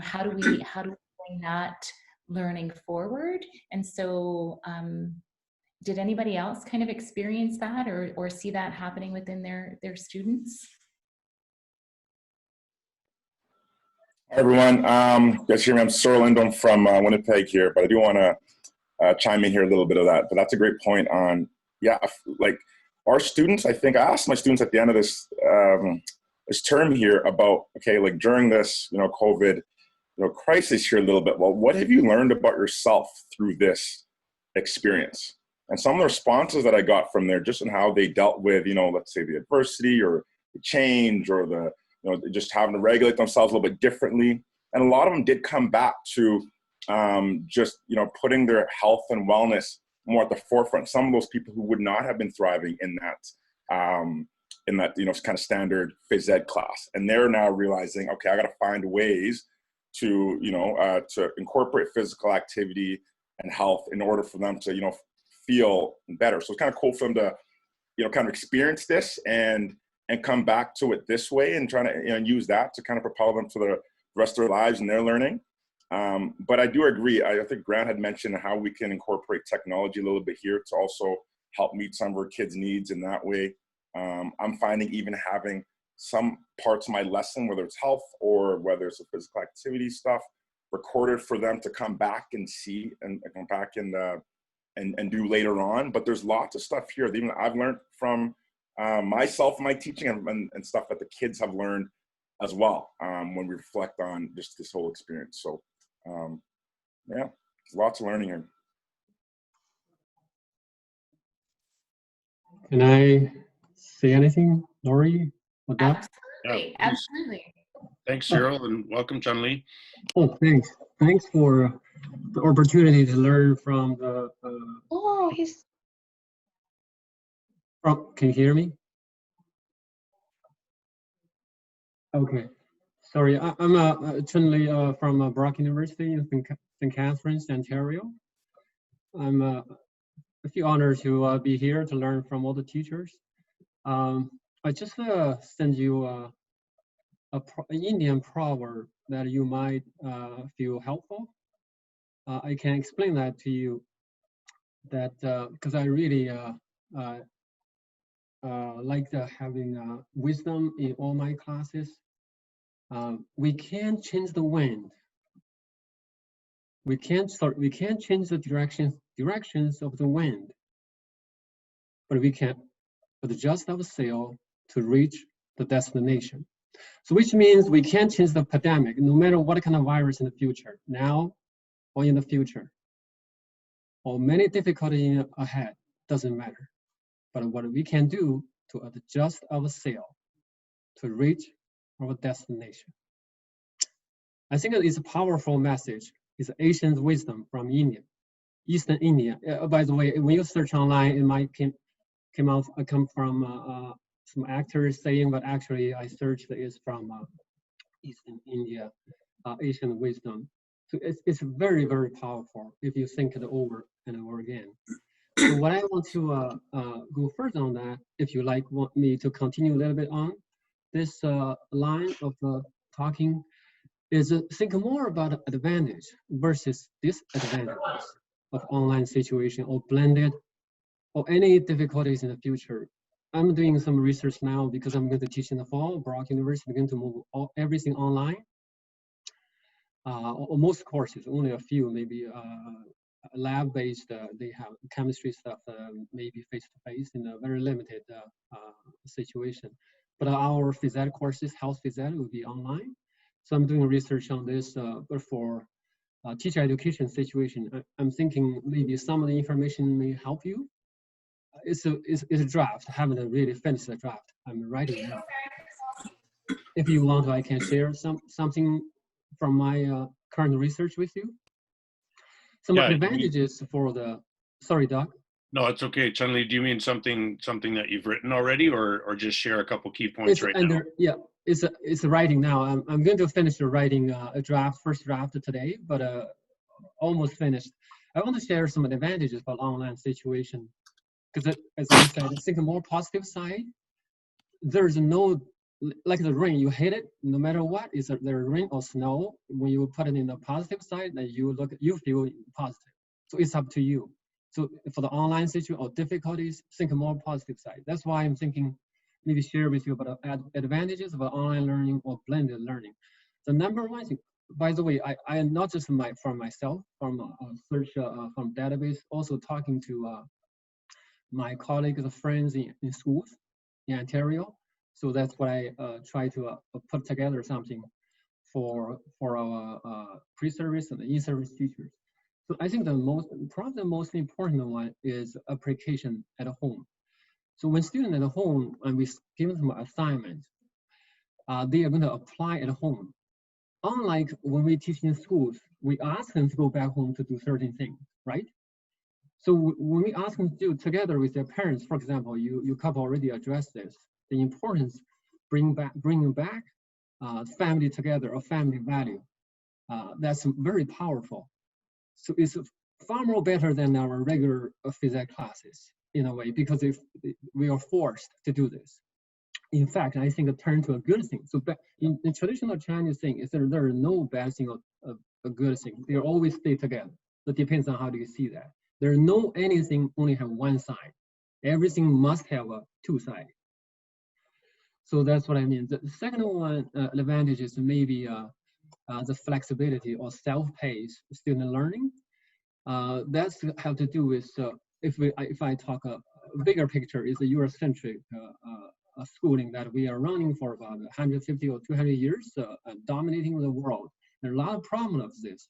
how do we bring that learning forward? And so did anybody else kind of experience that or see that happening within their students? Hi everyone, guys hear me? I'm Sorland. I'm from Winnipeg here, but I do want to chime in here a little bit of that. But that's a great point on, like our students. I think I asked my students at the end of this term here about, okay, like during this COVID crisis here a little bit. Well, what have you learned about yourself through this experience? And some of the responses that I got from there, just in how they dealt with let's say the adversity or the change or the just having to regulate themselves a little bit differently. And a lot of them did come back to just, putting their health and wellness more at the forefront. Some of those people who would not have been thriving in that kind of standard phys ed class. And they're now realizing, okay, I got to find ways to, to incorporate physical activity and health in order for them to, feel better. So it's kind of cool for them to, kind of experience this and come back to it this way and trying to use that to kind of propel them to the rest of their lives and their learning. But I do agree. I think Grant had mentioned how we can incorporate technology a little bit here to also help meet some of our kids' needs in that way. I'm finding even having some parts of my lesson, whether it's health or whether it's a physical activity stuff, recorded for them to come back and see and come back and do later on. But there's lots of stuff here that even I've learned from myself, my teaching, and stuff that the kids have learned as well when we reflect on just this whole experience. So yeah, lots of learning here. Can I say anything, Lori? Absolutely, absolutely. Thanks, Cyril, and welcome, Chun-Li. Oh, thanks. Thanks for the opportunity to learn from the. Can you hear me? Okay. Sorry, I'm Chun-Li from Brock University in St. Catharines, Ontario. I'm a few honored to be here to learn from all the teachers. I just send you an Indian proverb that you might feel helpful. I can explain that to you. That because I really like having wisdom in all my classes. We can't change the wind. We can't change the directions of the wind, but we can adjust our sail to reach the destination. So which means we can't change the pandemic, no matter what kind of virus in the future, now or in the future, or many difficulties ahead, doesn't matter. But what we can do to adjust our sail to reach our destination. I think it's a powerful message. It's ancient wisdom from India, Eastern India. By the way, when you search online, it might come from some actors saying, but actually I searched is from Eastern India, Asian wisdom. So it's very, very powerful if you think it over and over again. So what I want to go further on that, if you want me to continue a little bit on this line of talking, is think more about advantage versus disadvantages of online situation or blended or any difficulties in the future. I'm doing some research now because I'm going to teach in the fall. Brock University is going to move everything online. Or most courses, only a few, maybe lab-based, they have chemistry stuff, maybe face-to-face in a very limited situation. But our phys ed courses, health phys ed, will be online. So I'm doing research on this, but for teacher education situation, I'm thinking maybe some of the information may help you. It's a draft. I haven't really finished the draft. I'm writing now. If you want, I can share something from my current research with you. Some advantages for the. Sorry, Doc. No, it's okay. Chun-Li, do you mean something that you've written already, or just share a couple key points now? Yeah, it's writing now. I'm going to finish the writing first draft today, but almost finished. I want to share some advantages about online situation because, as I said, I think the more positive side. There's no, like the rain, you hit it no matter what. Is there rain or snow? When you put it in the positive side, then you feel positive. So it's up to you. So for the online situation or difficulties, think more positive side. That's why I'm thinking maybe share with you about advantages of online learning or blended learning. The number one thing, by the way, I am not just from myself, from search from database, also talking to my colleagues and friends in schools in Ontario. So that's what I try to put together something for our pre-service and in-service teachers. So I think probably the most important one is application at home. So when students at home, and we give them assignments, they are going to apply at home. Unlike when we teach in schools, we ask them to go back home to do certain things, right? So when we ask them to do together with their parents, for example, you couple already addressed this, the importance bringing back family together or family value. That's very powerful. So it's far more better than our regular phys ed classes in a way, because if we are forced to do this. In fact, I think it turned to a good thing. So in traditional Chinese thing, is there are no bad thing or a good thing. They always stay together. It depends on how do you see that. There is no anything only have one side. Everything must have a two sides. So that's what I mean. The second one advantage is maybe the flexibility or self-paced student learning. That's have to do with if I talk a bigger picture is a Eurocentric schooling that we are running for about 150 or 200 years, dominating the world. There are a lot of problems of this,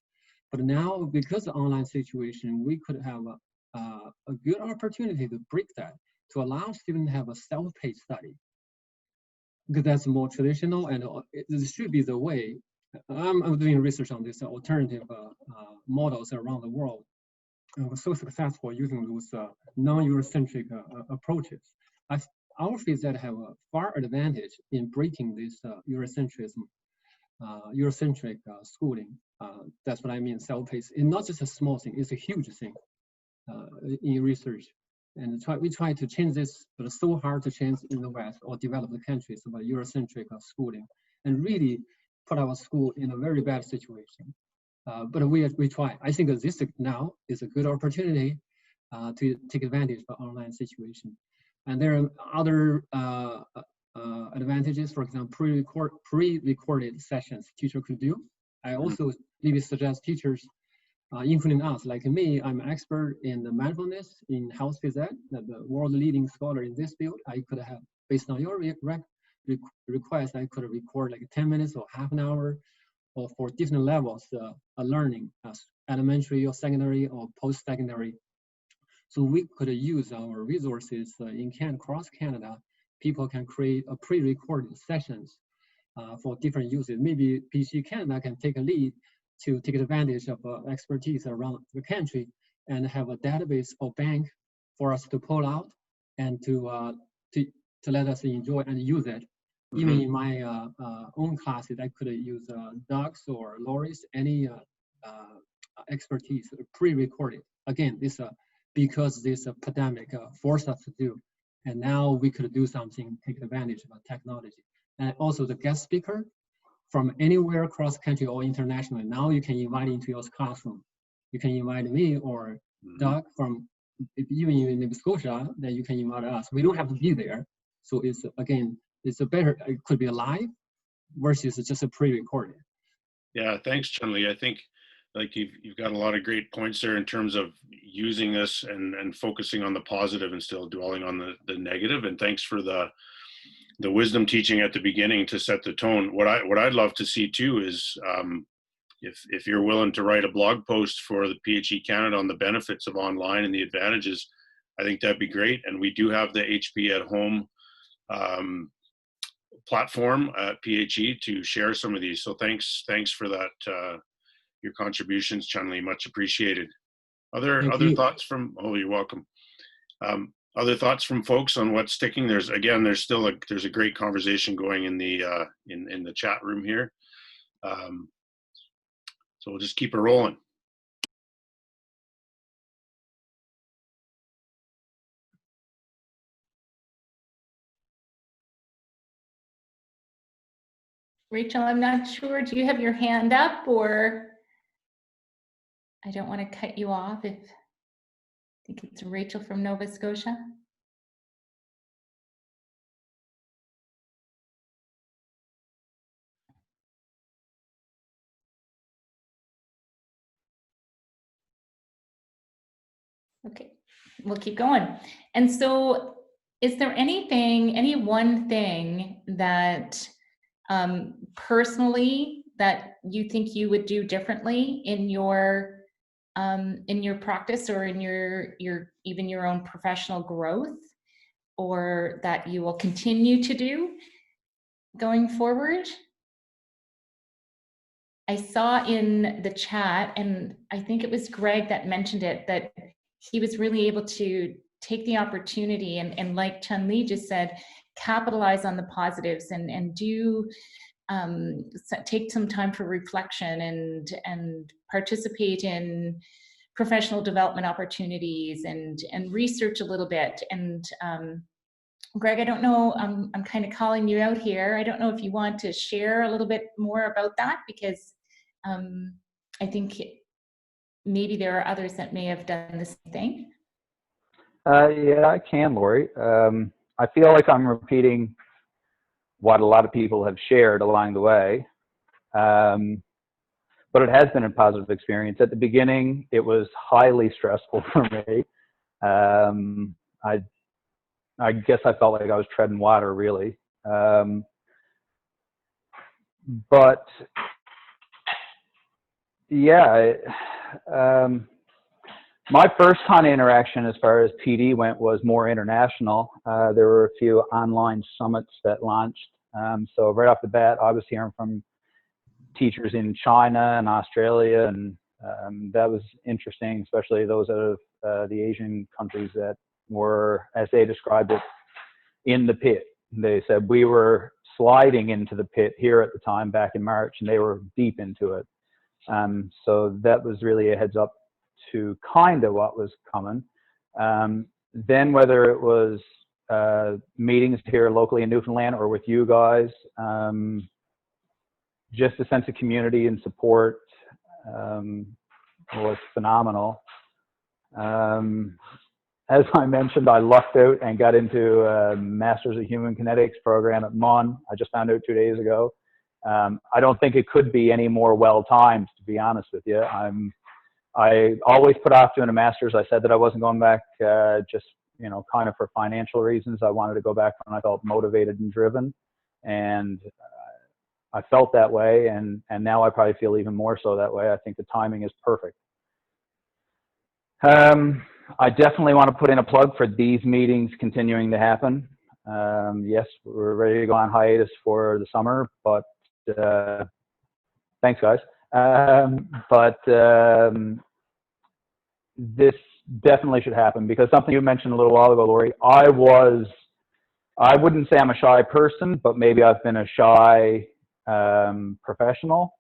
but now because of the online situation, we could have a good opportunity to break that, to allow students to have a self-paced study. Because that's more traditional, and it should be the way. I'm doing research on this alternative models around the world. And we're so successful using those non-Eurocentric approaches. Our phys ed have a far advantage in breaking this Eurocentrism, Eurocentric schooling. That's what I mean, self-paced. It's not just a small thing, it's a huge thing in research. And we try to change this, but it's so hard to change in the West or developed countries about Eurocentric schooling, and really put our school in a very bad situation. But we try. I think this now is a good opportunity to take advantage of the online situation. And there are other advantages. For example, pre-recorded sessions teacher could do. I also maybe suggest teachers, including us, like me, I'm an expert in the mindfulness in health phys ed, the world leading scholar in this field. I could have, based on your request, I could record like 10 minutes or half an hour, or for different levels of learning, elementary or secondary or post-secondary. So we could use our resources across Canada. People can create a pre-recorded sessions for different uses. Maybe PhD Canada can take a lead to take advantage of expertise around the country and have a database or bank for us to pull out and to let us enjoy and use it. Even in my own classes, I could use Doc's or Lori's, any expertise pre-recorded. Again, this because this pandemic forced us to do, and now we could do something, take advantage of technology. And also the guest speaker from anywhere across country or internationally, now you can invite into your classroom. You can invite me or Doc from even in Nova Scotia, that you can invite us. We don't have to be there. So it's, again, it's a better, it could be live versus just a pre-recorded. Yeah, thanks, Chun-Li. I think like you've got a lot of great points there in terms of using this and focusing on the positive and still dwelling on the negative. And thanks for the wisdom teaching at the beginning to set the tone. What I'd love to see too is if you're willing to write a blog post for the PHE Canada on the benefits of online and the advantages, I think that'd be great. And we do have the HP at Home platform at PHE to share some of these. So thanks for that, your contributions, Chun-Li, much appreciated. Other thoughts from, oh, you're welcome. Other thoughts from folks on what's sticking? There's still there's a great conversation going in the in the chat room here. So we'll just keep it rolling. Rachel, I'm not sure. Do you have your hand up, or I don't want to cut you off if I think it's Rachel from Nova Scotia. Okay, we'll keep going. And so is there any one thing that personally that you think you would do differently in your practice or in your even your own professional growth, or that you will continue to do going forward? I saw in the chat, and I think it was Greg that mentioned it, that he was really able to take the opportunity and like Chun-Li just said, capitalize on the positives and do take some time for reflection and participate in professional development opportunities and research a little bit. And Greg, I don't know, I'm kind of calling you out here. I don't know if you want to share a little bit more about that, because I think maybe there are others that may have done the same thing. Yeah, I can, Lori. I feel like I'm repeating what a lot of people have shared along the way. But it has been a positive experience. At the beginning, it was highly stressful for me. I guess I felt like I was treading water, really. But yeah, my first kind of interaction as far as PD went was more international. There were a few online summits that launched. So right off the bat, I was hearing from teachers in China and Australia, and that was interesting, especially those out of the Asian countries that were, as they described it, in the pit. They said we were sliding into the pit here at the time back in March, and they were deep into it. So that was really a heads up to kind of what was coming. then whether it was meetings here locally in Newfoundland or with you guys, just a sense of community and support was phenomenal. As I mentioned, I lucked out and got into a Masters of Human Kinetics program at MUN. I just found out 2 days ago. I don't think it could be any more well-timed, to be honest with you. I always put off doing a master's. I said that I wasn't going back just, you know, kind of for financial reasons. I wanted to go back when I felt motivated and driven. And I felt that way. And now I probably feel even more so that way. I think the timing is perfect. I definitely want to put in a plug for these meetings continuing to happen. Yes, we're ready to go on hiatus for the summer, but thanks, guys. This definitely should happen, because something you mentioned a little while ago, Lori, I wouldn't say I'm a shy person, but maybe I've been a shy professional.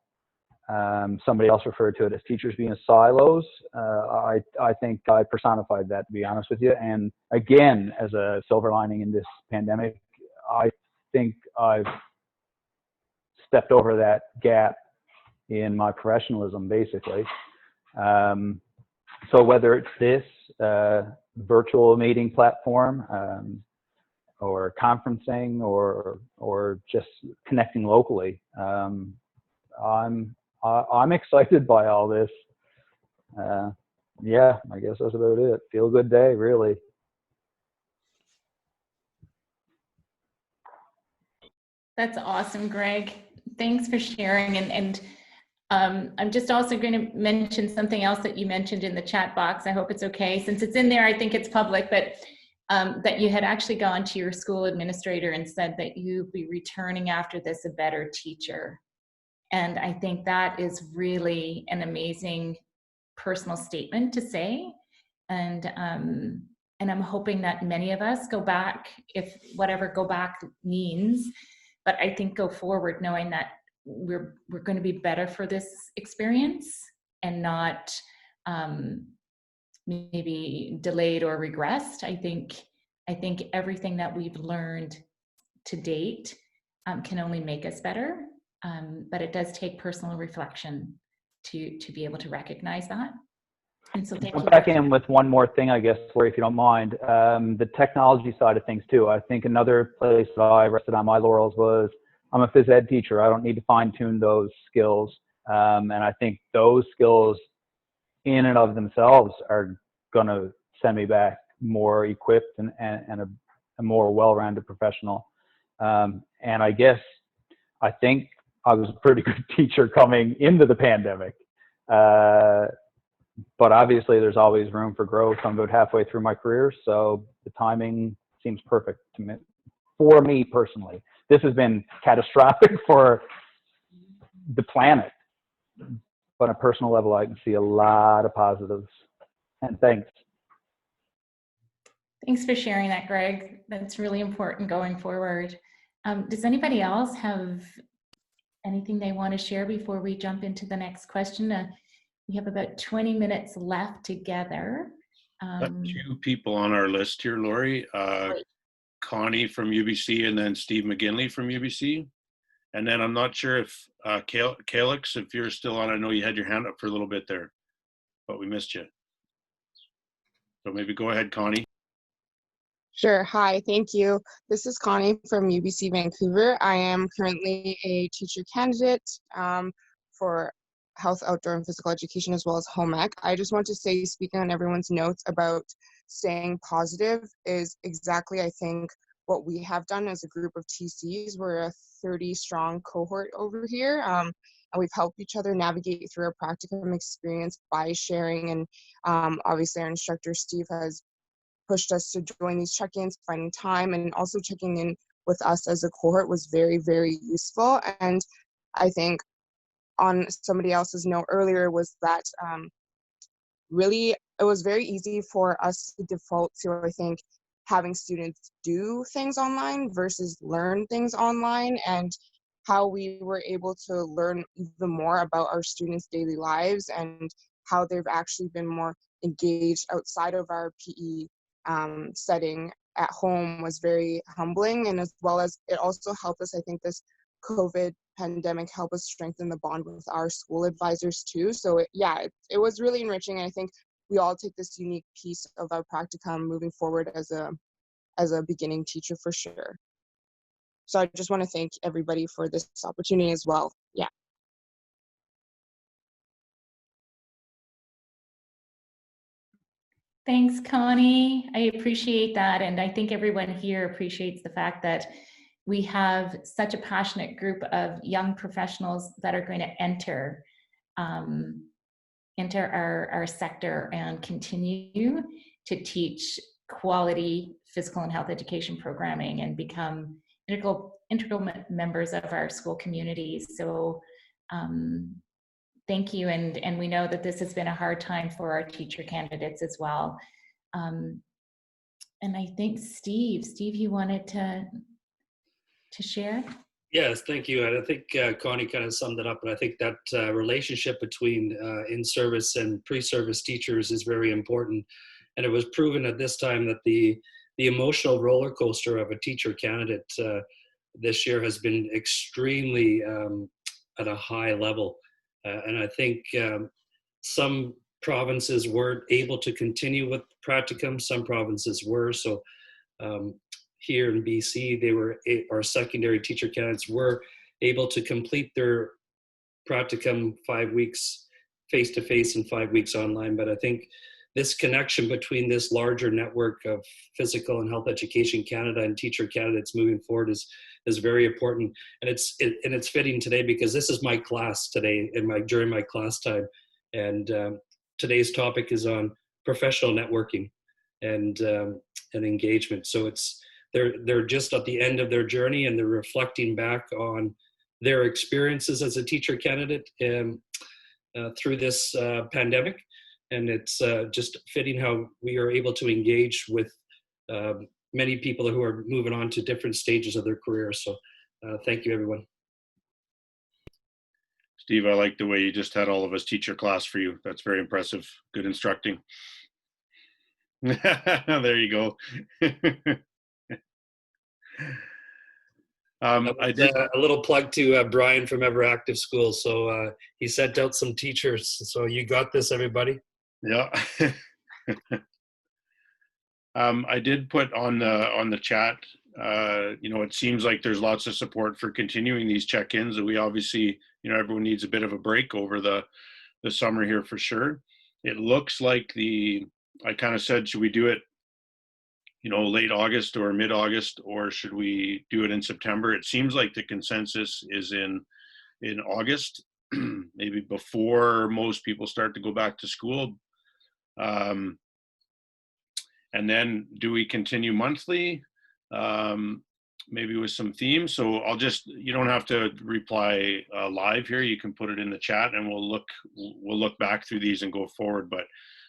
Somebody else referred to it as teachers being silos. I think I personified that, to be honest with you. And again, as a silver lining in this pandemic, I think I've stepped over that gap in my professionalism, basically. So whether it's this virtual meeting platform or conferencing or just connecting locally, I'm excited by all this. Yeah, I guess that's about it. Feel good day, really. That's awesome, Greg. Thanks for sharing. And I'm just also going to mention something else that you mentioned in the chat box. I hope it's okay. Since it's in there, I think it's public, but that you had actually gone to your school administrator and said that you'd be returning after this a better teacher. And I think that is really an amazing personal statement to say. And I'm hoping that many of us go back, if whatever go back means, but I think go forward knowing that we're going to be better for this experience and not maybe delayed or regressed. I think everything that we've learned to date can only make us better. But it does take personal reflection to be able to recognize that. And so thank you. Back in with one more thing, I guess, Lori, if you don't mind. The technology side of things too. I think another place that I rested on my laurels was I'm a phys ed teacher. I don't need to fine tune those skills. And I think those skills in and of themselves are going to send me back more equipped and a more well-rounded professional. And I think I was a pretty good teacher coming into the pandemic. But obviously there's always room for growth. I'm about halfway through my career, so the timing seems perfect to me, for me personally. This has been catastrophic for the planet, but on a personal level, I can see a lot of positives. And thanks. Thanks for sharing that, Greg. That's really important going forward. Does anybody else have anything they want to share before we jump into the next question? We have about 20 minutes left together. Got 2 people on our list here, Lori. Connie from UBC and then Steve McGinley from UBC. And then I'm not sure if Calix, if you're still on, I know you had your hand up for a little bit there, but we missed you. So maybe go ahead, Connie. Sure. Hi, thank you. This is Connie from UBC Vancouver. I am currently a teacher candidate for health, outdoor, and physical education, as well as home ec. I just want to say, speaking on everyone's notes about staying positive is exactly, I think, what we have done as a group of TCs. We're a 30-strong cohort over here, and we've helped each other navigate through our practicum experience by sharing. And obviously, our instructor, Steve, has pushed us to join these check-ins, finding time, and also checking in with us as a cohort was very, very useful. And I think on somebody else's note earlier was that really it was very easy for us to default to, I think, having students do things online versus learn things online, and how we were able to learn even more about our students' daily lives and how they've actually been more engaged outside of our PE setting at home was very humbling, and as well as it also helped us, I think this COVID pandemic helped us strengthen the bond with our school advisors too. So it was really enriching, and I think we all take this unique piece of our practicum moving forward as a beginning teacher for sure. So I just want to thank everybody for this opportunity as well. Yeah. Thanks, Connie. I appreciate that. And I think everyone here appreciates the fact that we have such a passionate group of young professionals that are going to enter our sector and continue to teach quality physical and health education programming and become integral members of our school communities. So thank you, and we know that this has been a hard time for our teacher candidates as well. And I think Steve, you wanted to share? Yes, thank you. And I think Connie kind of summed it up, but I think that relationship between in-service and pre-service teachers is very important. And it was proven at this time that the emotional roller coaster of a teacher candidate this year has been extremely at a high level. And I think some provinces weren't able to continue with practicum, some provinces were. So here in BC, our secondary teacher candidates were able to complete their practicum 5 weeks face-to-face and 5 weeks online. But I think this connection between this larger network of physical and health education Canada and teacher candidates moving forward is very important. And it's fitting today because this is my class today during my class time. And today's topic is on professional networking and engagement. So they're just at the end of their journey, and they're reflecting back on their experiences as a teacher candidate through this pandemic. And it's just fitting how we are able to engage with many people who are moving on to different stages of their career. So thank you, everyone. Steve, I like the way you just had all of us teach your class for you. That's very impressive. Good instructing. There you go. I did a little plug to Brian from Everactive School. So he sent out some teachers. So you got this, everybody. Yeah. I did put on the chat, it seems like there's lots of support for continuing these check-ins. We obviously, everyone needs a bit of a break over the summer here for sure. It looks like I kind of said, should we do it, late August or mid-August, or should we do it in September? It seems like the consensus is in August, maybe before most people start to go back to school. And then do we continue monthly, maybe with some themes? So you don't have to reply live here. You can put it in the chat and we'll look back through these and go forward. But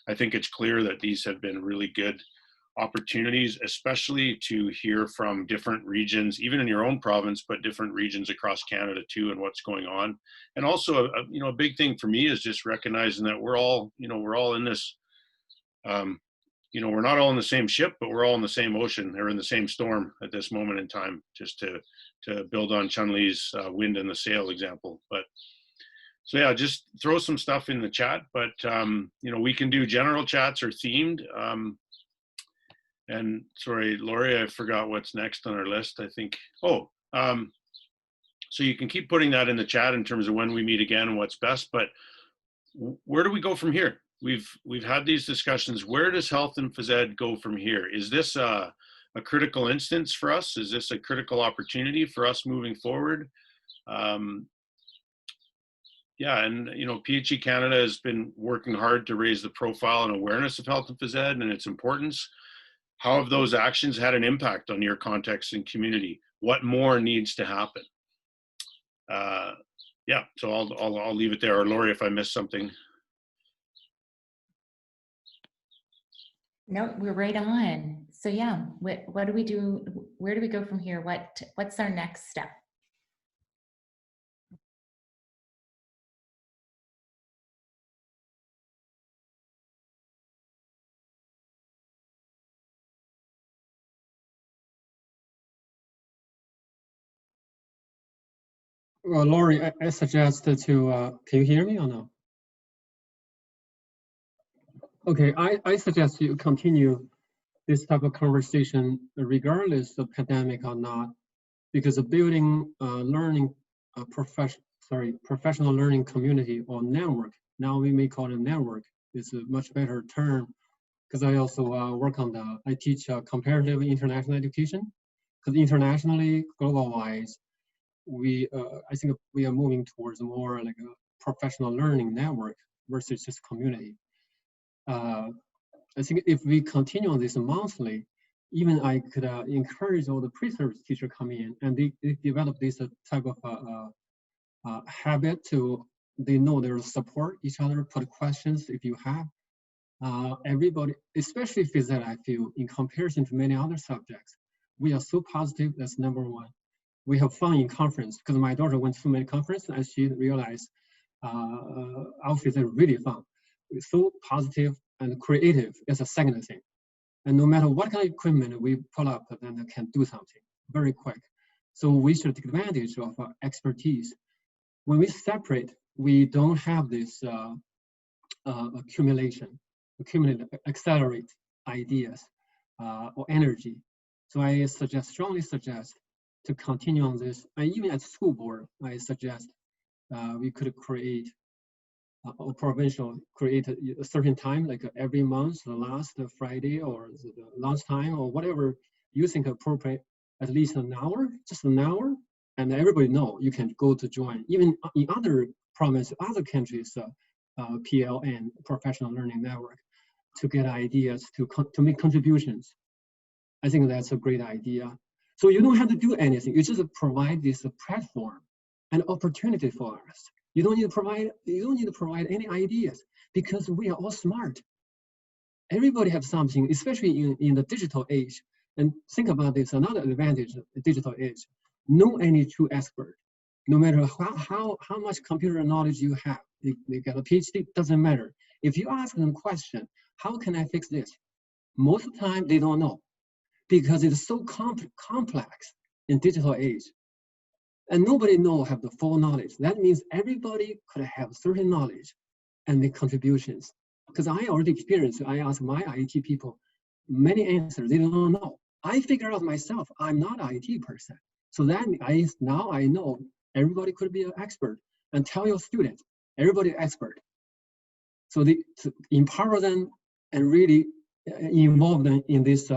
I think it's clear that these have been really good opportunities, especially to hear from different regions, even in your own province, but different regions across Canada too, and what's going on. And also, a big thing for me is just recognizing that we're all in this, we're not all in the same ship, but we're all in the same ocean. They're in the same storm at this moment in time, just to build on Chun-Li's wind in the sail example. But so yeah, just throw some stuff in the chat, but we can do general chats or themed. And sorry, Lori, I forgot what's next on our list. I think, so you can keep putting that in the chat in terms of when we meet again and what's best, but where do we go from here? We've had these discussions. Where does health and phys ed go from here? Is this a critical instance for us? Is this a critical opportunity for us moving forward? Yeah, and PHE Canada has been working hard to raise the profile and awareness of health and phys ed and its importance. How have those actions had an impact on your context and community? What more needs to happen? Yeah, so I'll leave it there. Or Lori, if I missed something. No, we're right on. So yeah, what do we do? Where do we go from here? What's our next step? Well, Lori, I suggest to, can you hear me or no? Okay, I suggest you continue this type of conversation regardless of pandemic or not, because building learning professional learning community or network, now we may call it network, is a much better term, because I also work on I teach comparative international education, because internationally, global-wise, I think we are moving towards more like a professional learning network versus just community. I think if we continue on this monthly, even I could encourage all the pre-service teachers come in and they develop this type of habit to, they know they'll support each other, put questions if you have. Everybody, especially phys ed, I feel, in comparison to many other subjects, we are so positive, that's number one. We have fun in conference, because my daughter went to many conferences and she realized our phys ed really fun. It's so positive and creative is a second thing. And no matter what kind of equipment we pull up, then it can do something very quick. So we should take advantage of our expertise. When we separate, we don't have this accelerate ideas or energy. So I strongly suggest to continue on this. And even at school board, I suggest we could create or provincial create a certain time, like every month, the last Friday or the lunchtime or whatever you think appropriate, at least an hour, just an hour, and everybody know you can go to join. Even in other provinces, other countries, PLN, Professional Learning Network, to get ideas, to make contributions. I think that's a great idea. So you don't have to do anything. You just provide this platform, an opportunity for us. You don't need to provide any ideas, because we are all smart. Everybody has something, especially in the digital age. And think about this, another advantage of the digital age. No any true expert. No matter how much computer knowledge you have, they get a PhD, doesn't matter. If you ask them a question, how can I fix this? Most of the time they don't know, because it's so complex in digital age. And nobody have the full knowledge. That means everybody could have certain knowledge and make contributions. Because I already experienced, I asked my IT people many answers they don't know. I figure out myself, I'm not an IT person. So then now I know everybody could be an expert, and tell your students, everybody expert. So to empower them and really involve them in this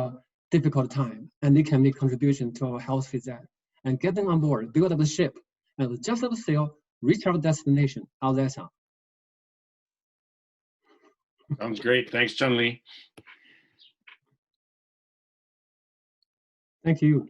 difficult time, and they can make contribution to our health phys ed. And get them on board, build up the ship, and just as a sail, reach our destination. How's that sound? Sounds great. Thanks, Chun-Li. Thank you.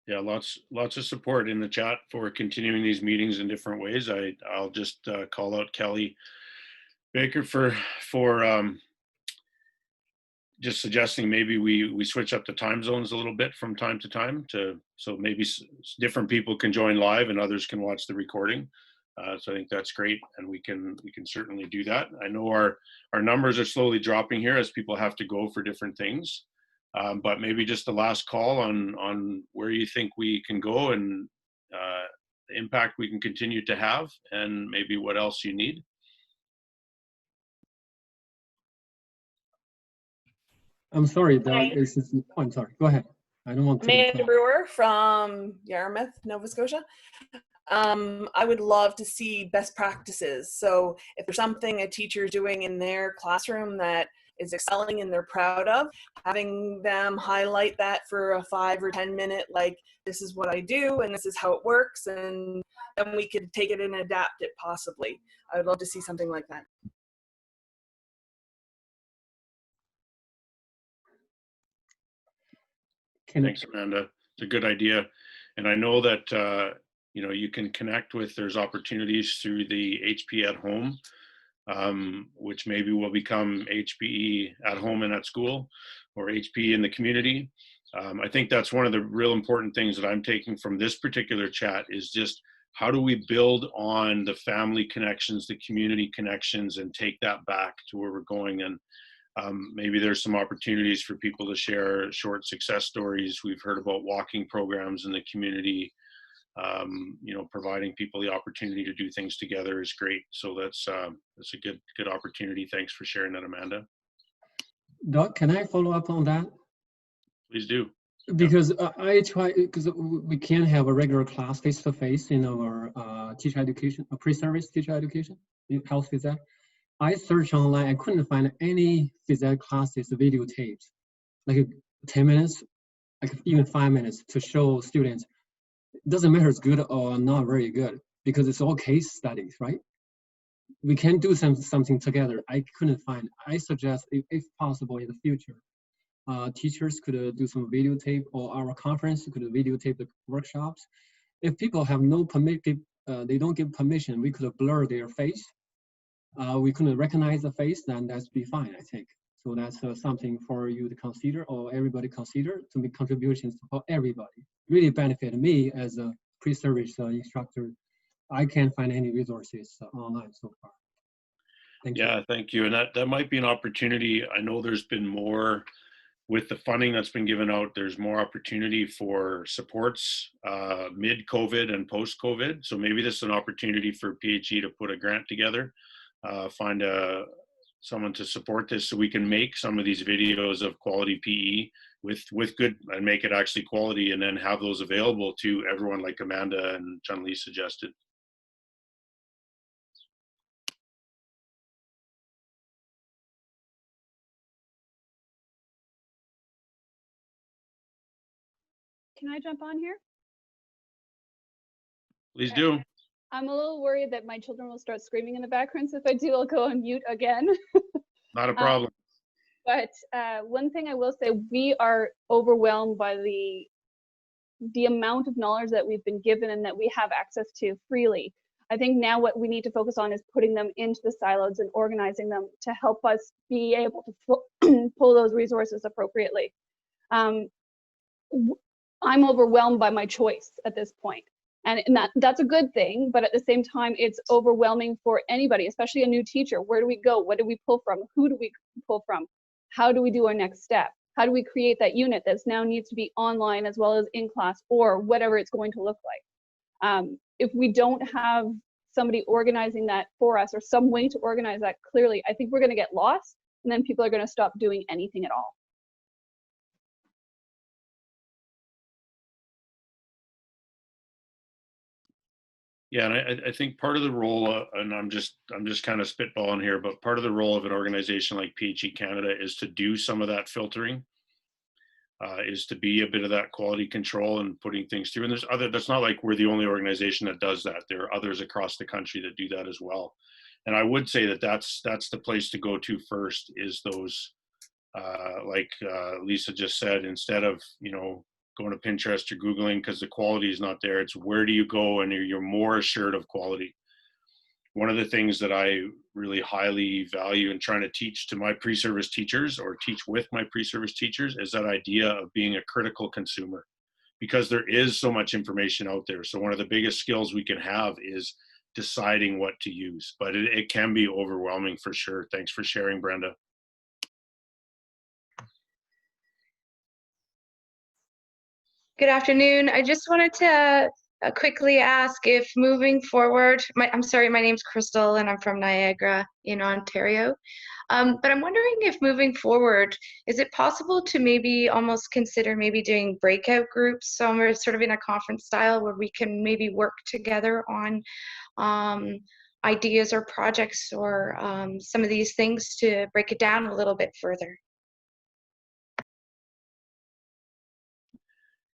Yeah, lots of support in the chat for continuing these meetings in different ways. I'll just call out Kelly Baker for just suggesting maybe we switch up the time zones a little bit from time to time, so maybe different people can join live and others can watch the recording. So I think that's great, and we can certainly do that. I know our numbers are slowly dropping here as people have to go for different things. But maybe just the last call on where you think we can go and the impact we can continue to have, and maybe what else you need. I'm sorry, I'm sorry, go ahead. I don't want to. Amanda Brewer from Yarmouth, Nova Scotia. I would love to see best practices. So if there's something a teacher is doing in their classroom that is excelling and they're proud of, having them highlight that for a 5 or 10 minute, like, this is what I do and this is how it works, and then we could take it and adapt it possibly. I would love to see something like that. Thanks, Amanda. It's a good idea. And I know that you can connect with, there's opportunities through the HP at home, which maybe will become HPE at home and at school, or HPE in the community. I think that's one of the real important things that I'm taking from this particular chat, is just how do we build on the family connections, the community connections, and take that back to where we're going? And maybe there's some opportunities for people to share short success stories. We've heard about walking programs in the community. You know, providing people the opportunity to do things together is great. So that's a good opportunity. Thanks for sharing that, Amanda. Doc, can I follow up on that? Please do. Because I try, because we can't have a regular class face-to-face in our teacher education, pre-service teacher education, in health phys ed. I searched online, I couldn't find any phys ed classes videotapes, like 10 minutes, like even 5 minutes to show students. It doesn't matter it's good or not very good, because it's all case studies, right? We can do something together. I couldn't find. I suggest, if possible, in the future, teachers could do some videotape, or our conference could videotape the workshops. If people have no permission, they don't give permission, we could blur their face. We couldn't recognize the face, then that's be fine, I think. So that's something for you to consider, or everybody consider, to make contributions for everybody. Really benefit me as a pre-service instructor. I can't find any resources online so far. Thank you. Thank you. And that might be an opportunity. I know there's been more with the funding that's been given out. There's more opportunity for supports mid-COVID and post-COVID. So maybe this is an opportunity for PHE to put a grant together, find someone to support this, so we can make some of these videos of quality PE with good, and make it actually quality, and then have those available to everyone, like Amanda and Chun Li suggested. Can I jump on here? Please do. I'm a little worried that my children will start screaming in the background, so if I do, I'll go on mute again. Not a problem. But one thing I will say, we are overwhelmed by the amount of knowledge that we've been given and that we have access to freely. I think now what we need to focus on is putting them into the silos and organizing them to help us be able to pull those resources appropriately. I'm overwhelmed by my choice at this point. And that's a good thing, but at the same time, it's overwhelming for anybody, especially a new teacher. Where do we go? What do we pull from? Who do we pull from? How do we do our next step? How do we create that unit that now needs to be online as well as in class, or whatever it's going to look like? If we don't have somebody organizing that for us, or some way to organize that clearly, I think we're going to get lost, and then people are going to stop doing anything at all. Yeah, and I think part of the role, and I'm just kind of spitballing here, but part of the role of an organization like PHE Canada is to do some of that filtering, is to be a bit of that quality control and putting things through. And that's not like we're the only organization that does that. There are others across the country that do that as well. And I would say that that's the place to go to first, is those, like Lisa just said, instead of, going to Pinterest or Googling because the quality is not there, it's where do you go and you're more assured of quality. One of the things that I really highly value in trying to teach to my pre-service teachers, or teach with my pre-service teachers, is that idea of being a critical consumer, because there is so much information out there. So one of the biggest skills we can have is deciding what to use, but it can be overwhelming for sure. Thanks for sharing, Brenda. Good afternoon. I just wanted to quickly ask if moving forward, I'm sorry, my name's Crystal and I'm from Niagara in Ontario. But I'm wondering if moving forward, is it possible to maybe almost consider maybe doing breakout groups, somewhere sort of in a conference style, where we can maybe work together on ideas or projects, or some of these things, to break it down a little bit further?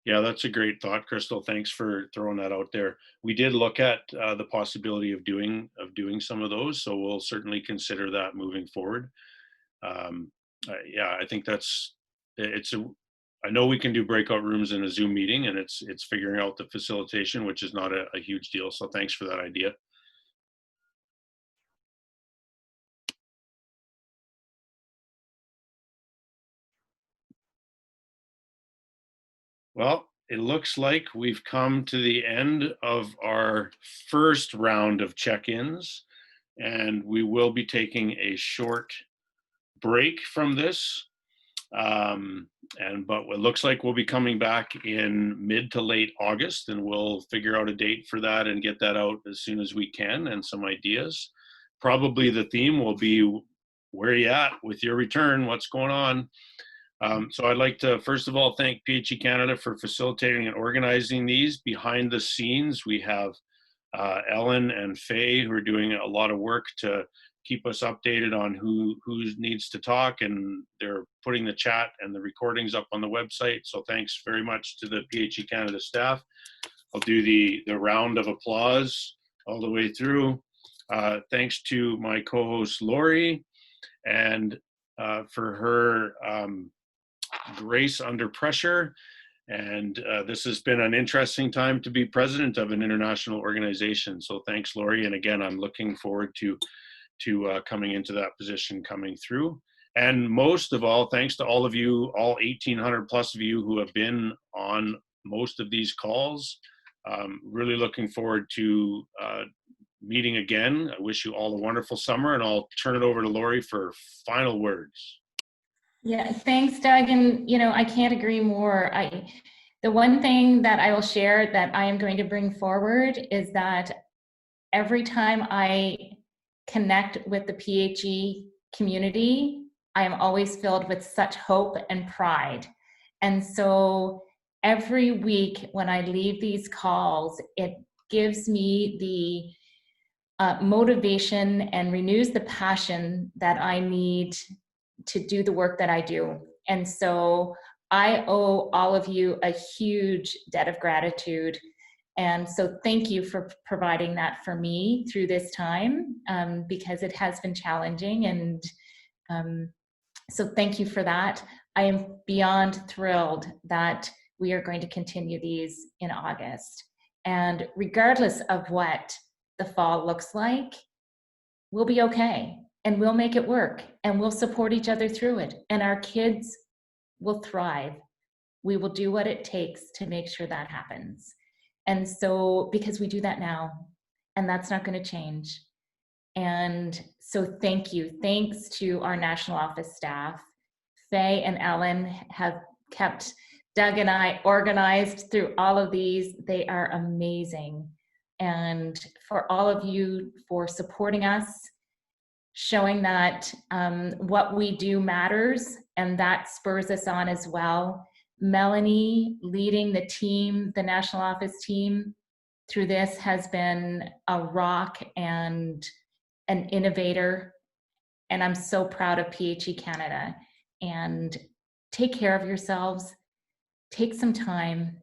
Yeah, that's a great thought, Crystal. Thanks for throwing that out there. We did look at the possibility of doing some of those, so we'll certainly consider that moving forward. Yeah, I think I know we can do breakout rooms in a Zoom meeting, and it's figuring out the facilitation, which is not a huge deal. So thanks for that idea. Well, it looks like we've come to the end of our first round of check-ins, and we will be taking a short break from this. But it looks like we'll be coming back in mid to late August, and we'll figure out a date for that and get that out as soon as we can, and some ideas. Probably the theme will be, where you at with your return? What's going on? So I'd like to, first of all, thank PHE Canada for facilitating and organizing these. Behind the scenes, we have Ellen and Faye, who are doing a lot of work to keep us updated on who needs to talk, and they're putting the chat and the recordings up on the website. So thanks very much to the PHE Canada staff. I'll do the round of applause all the way through. Thanks to my co-host Lori, and for her grace under pressure. And this has been an interesting time to be president of an international organization. So thanks, Lori. And again, I'm looking forward to coming into that position coming through. And most of all, thanks to all of you, all 1,800 plus of you who have been on most of these calls. Really looking forward to meeting again. I wish you all a wonderful summer, and I'll turn it over to Lori for final words. Yeah, thanks, Doug. And, I can't agree more. The one thing that I will share that I am going to bring forward is that every time I connect with the PHE community, I am always filled with such hope and pride. And so every week when I leave these calls, it gives me the motivation and renews the passion that I need to do the work that I do. And so I owe all of you a huge debt of gratitude. And so thank you for providing that for me through this time, because it has been challenging. And so thank you for that. I am beyond thrilled that we are going to continue these in August. And regardless of what the fall looks like, we'll be okay. And we'll make it work, and we'll support each other through it. And our kids will thrive. We will do what it takes to make sure that happens. And so, because we do that now, and that's not going to change. And so thank you. Thanks to our national office staff. Faye and Ellen have kept Doug and I organized through all of these. They are amazing. And for all of you for supporting us, showing that what we do matters, and that spurs us on as well. Melanie leading the team, the national office team through this, has been a rock and an innovator. And I'm so proud of PHE Canada. And take care of yourselves. Take some time.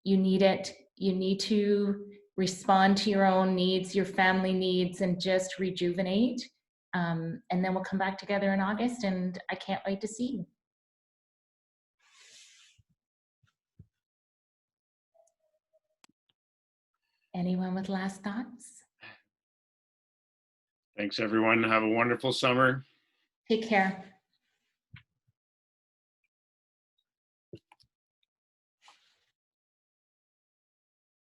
You need it. You need to respond to your own needs, your family needs, and just rejuvenate. And then we'll come back together in August, and I can't wait to see you. Anyone with last thoughts? Thanks, everyone. Have a wonderful summer. Take care.